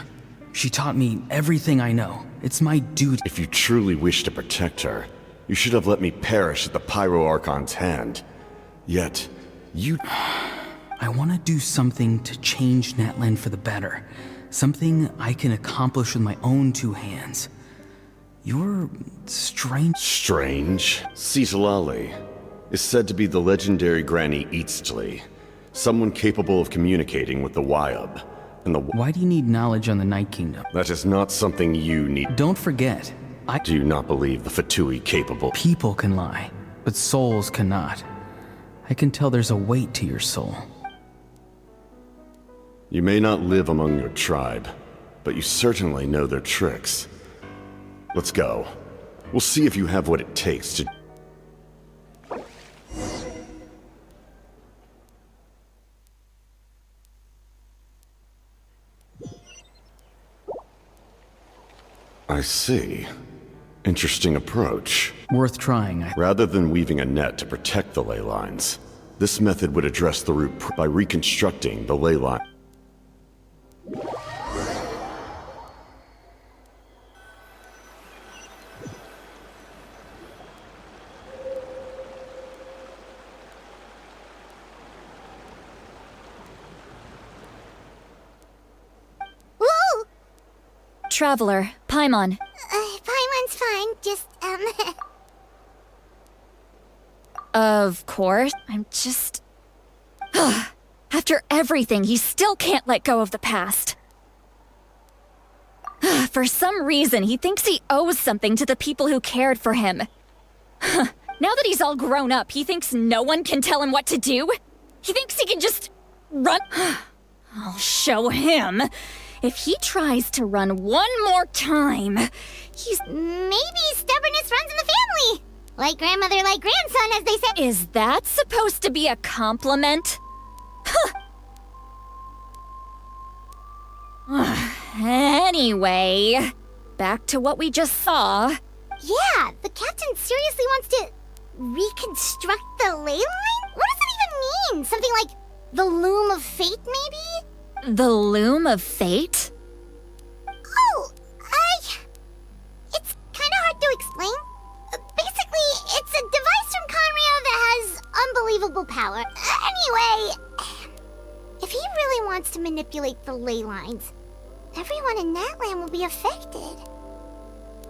She taught me everything I know. It's my duty. If you truly wish to protect her, you should have let me perish at the Pyro Archon's hand. Yet, you... I want to do something to change Natlan for the better. Something I can accomplish with my own two hands. You're strange. Strange? Citlali is said to be the legendary Granny Eastly, someone capable of communicating with the Wyub. And the... Why do you need knowledge on the Night Kingdom? That is not something you need. Don't forget, I do not believe the Fatui capable. People can lie, but souls cannot. I can tell there's a weight to your soul. You may not live among your tribe, but you certainly know their tricks. Let's go. We'll see if you have what it takes to... I see. Interesting approach. Worth trying. Rather than weaving a net to protect the ley lines, this method would address the root by reconstructing the ley line. Traveler, Paimon. Paimon's fine, just, Of course. I'm just... After everything, he still can't let go of the past. For some reason, he thinks he owes something to the people who cared for him. Now that he's all grown up, he thinks no one can tell him what to do? He thinks he can just run... I'll show him. If he tries to run one more time, he's... Maybe stubbornness runs in the family! Like grandmother, like grandson, as they say. Is that supposed to be a compliment? Anyway, back to what we just saw. Yeah, the captain seriously wants to reconstruct the ley line? What does that even mean? Something like the loom of fate, maybe? The loom of fate? Oh, it's kind of hard to explain. Basically, it's a device from Conrio that has unbelievable power. Anyway, if he really wants to manipulate the ley lines, everyone in Natlan will be affected.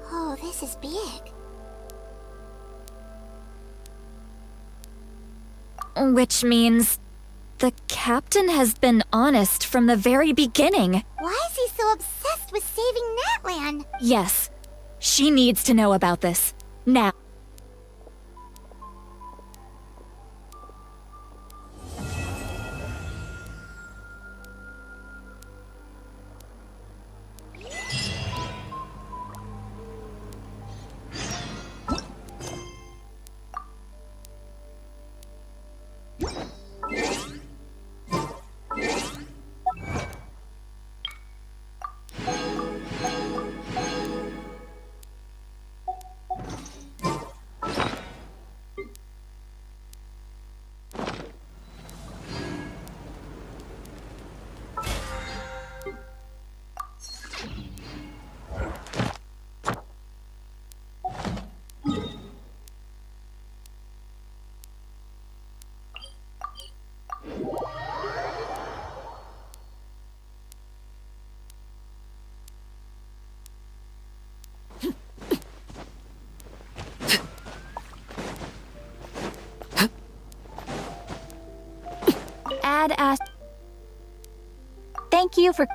Oh, this is big. Which means the captain has been honest from the very beginning. Why is he so obsessed with saving Natlan? Yes, she needs to know about this. Now. had asked... Thank you for...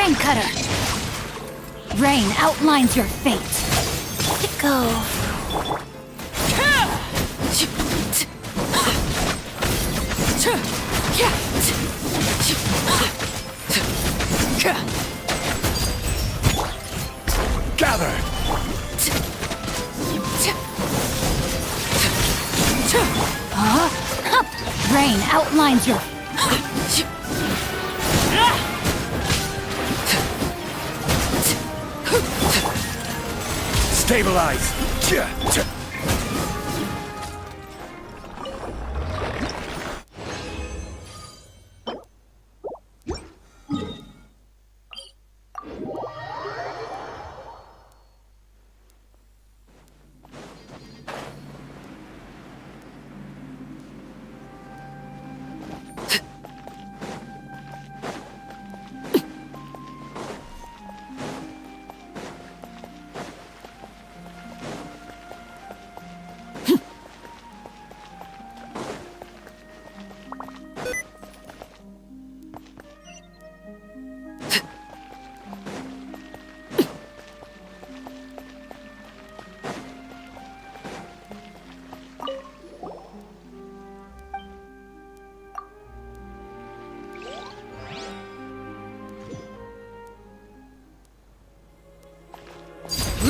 Rain Cutter! Rain outlines your fate. Let it go. Gather! Rain outlines your... Stabilize!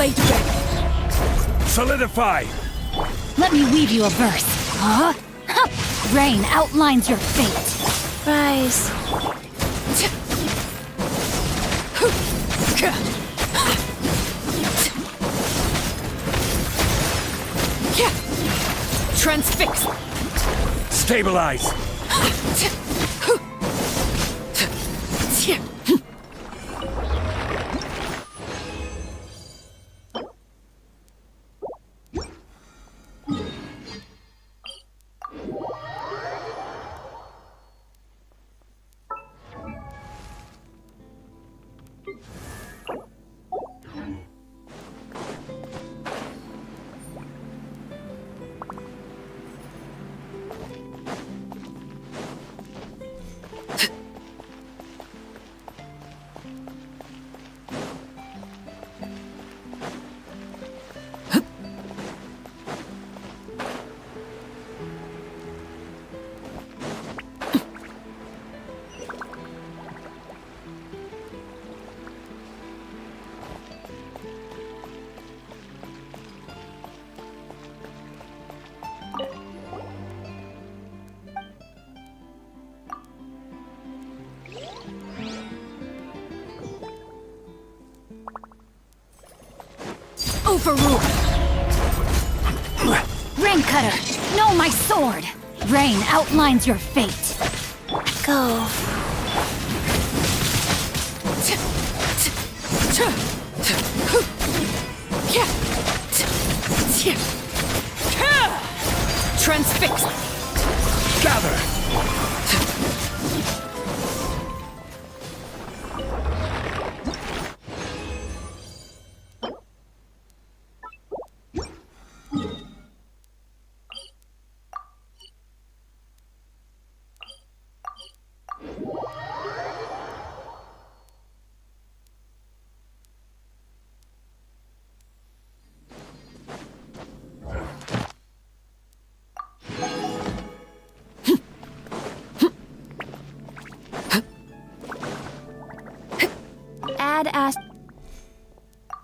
Blade bend. Solidify! Let me weave you a verse. Huh? Rain outlines your fate. Rise. Transfix. Stabilize! Overrule! Rain Cutter, know my sword! Rain outlines your fate. Go. Transfix. Gather!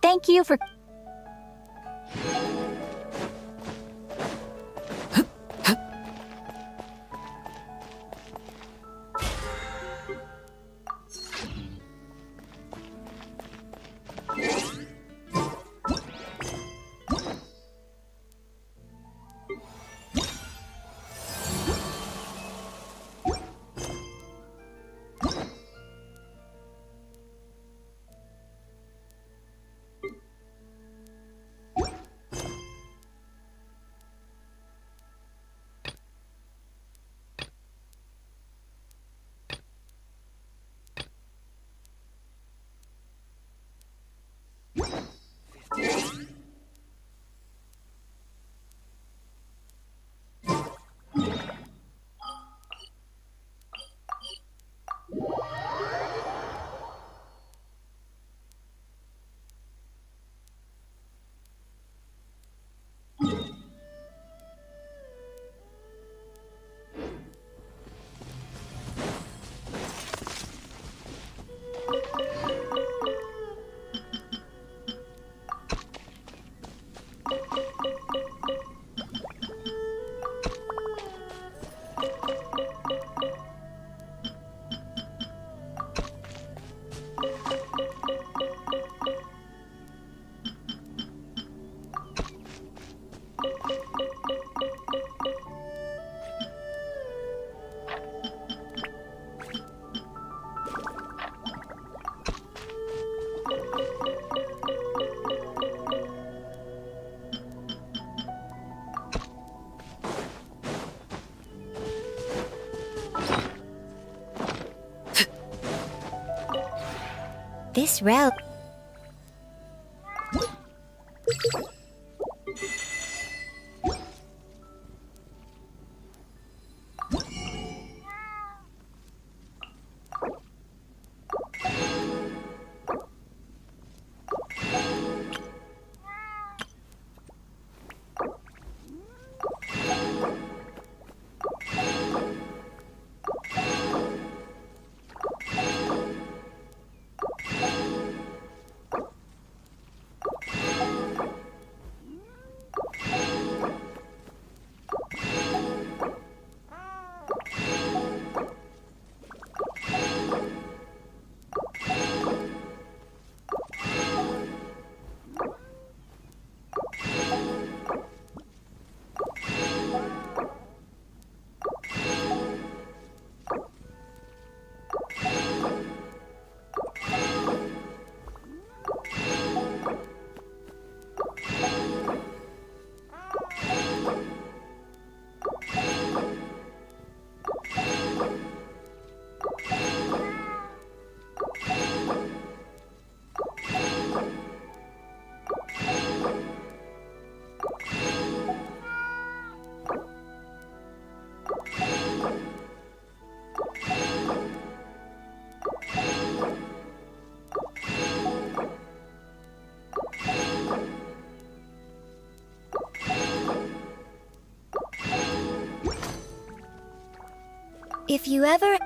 Thank you for... This route... If you ever...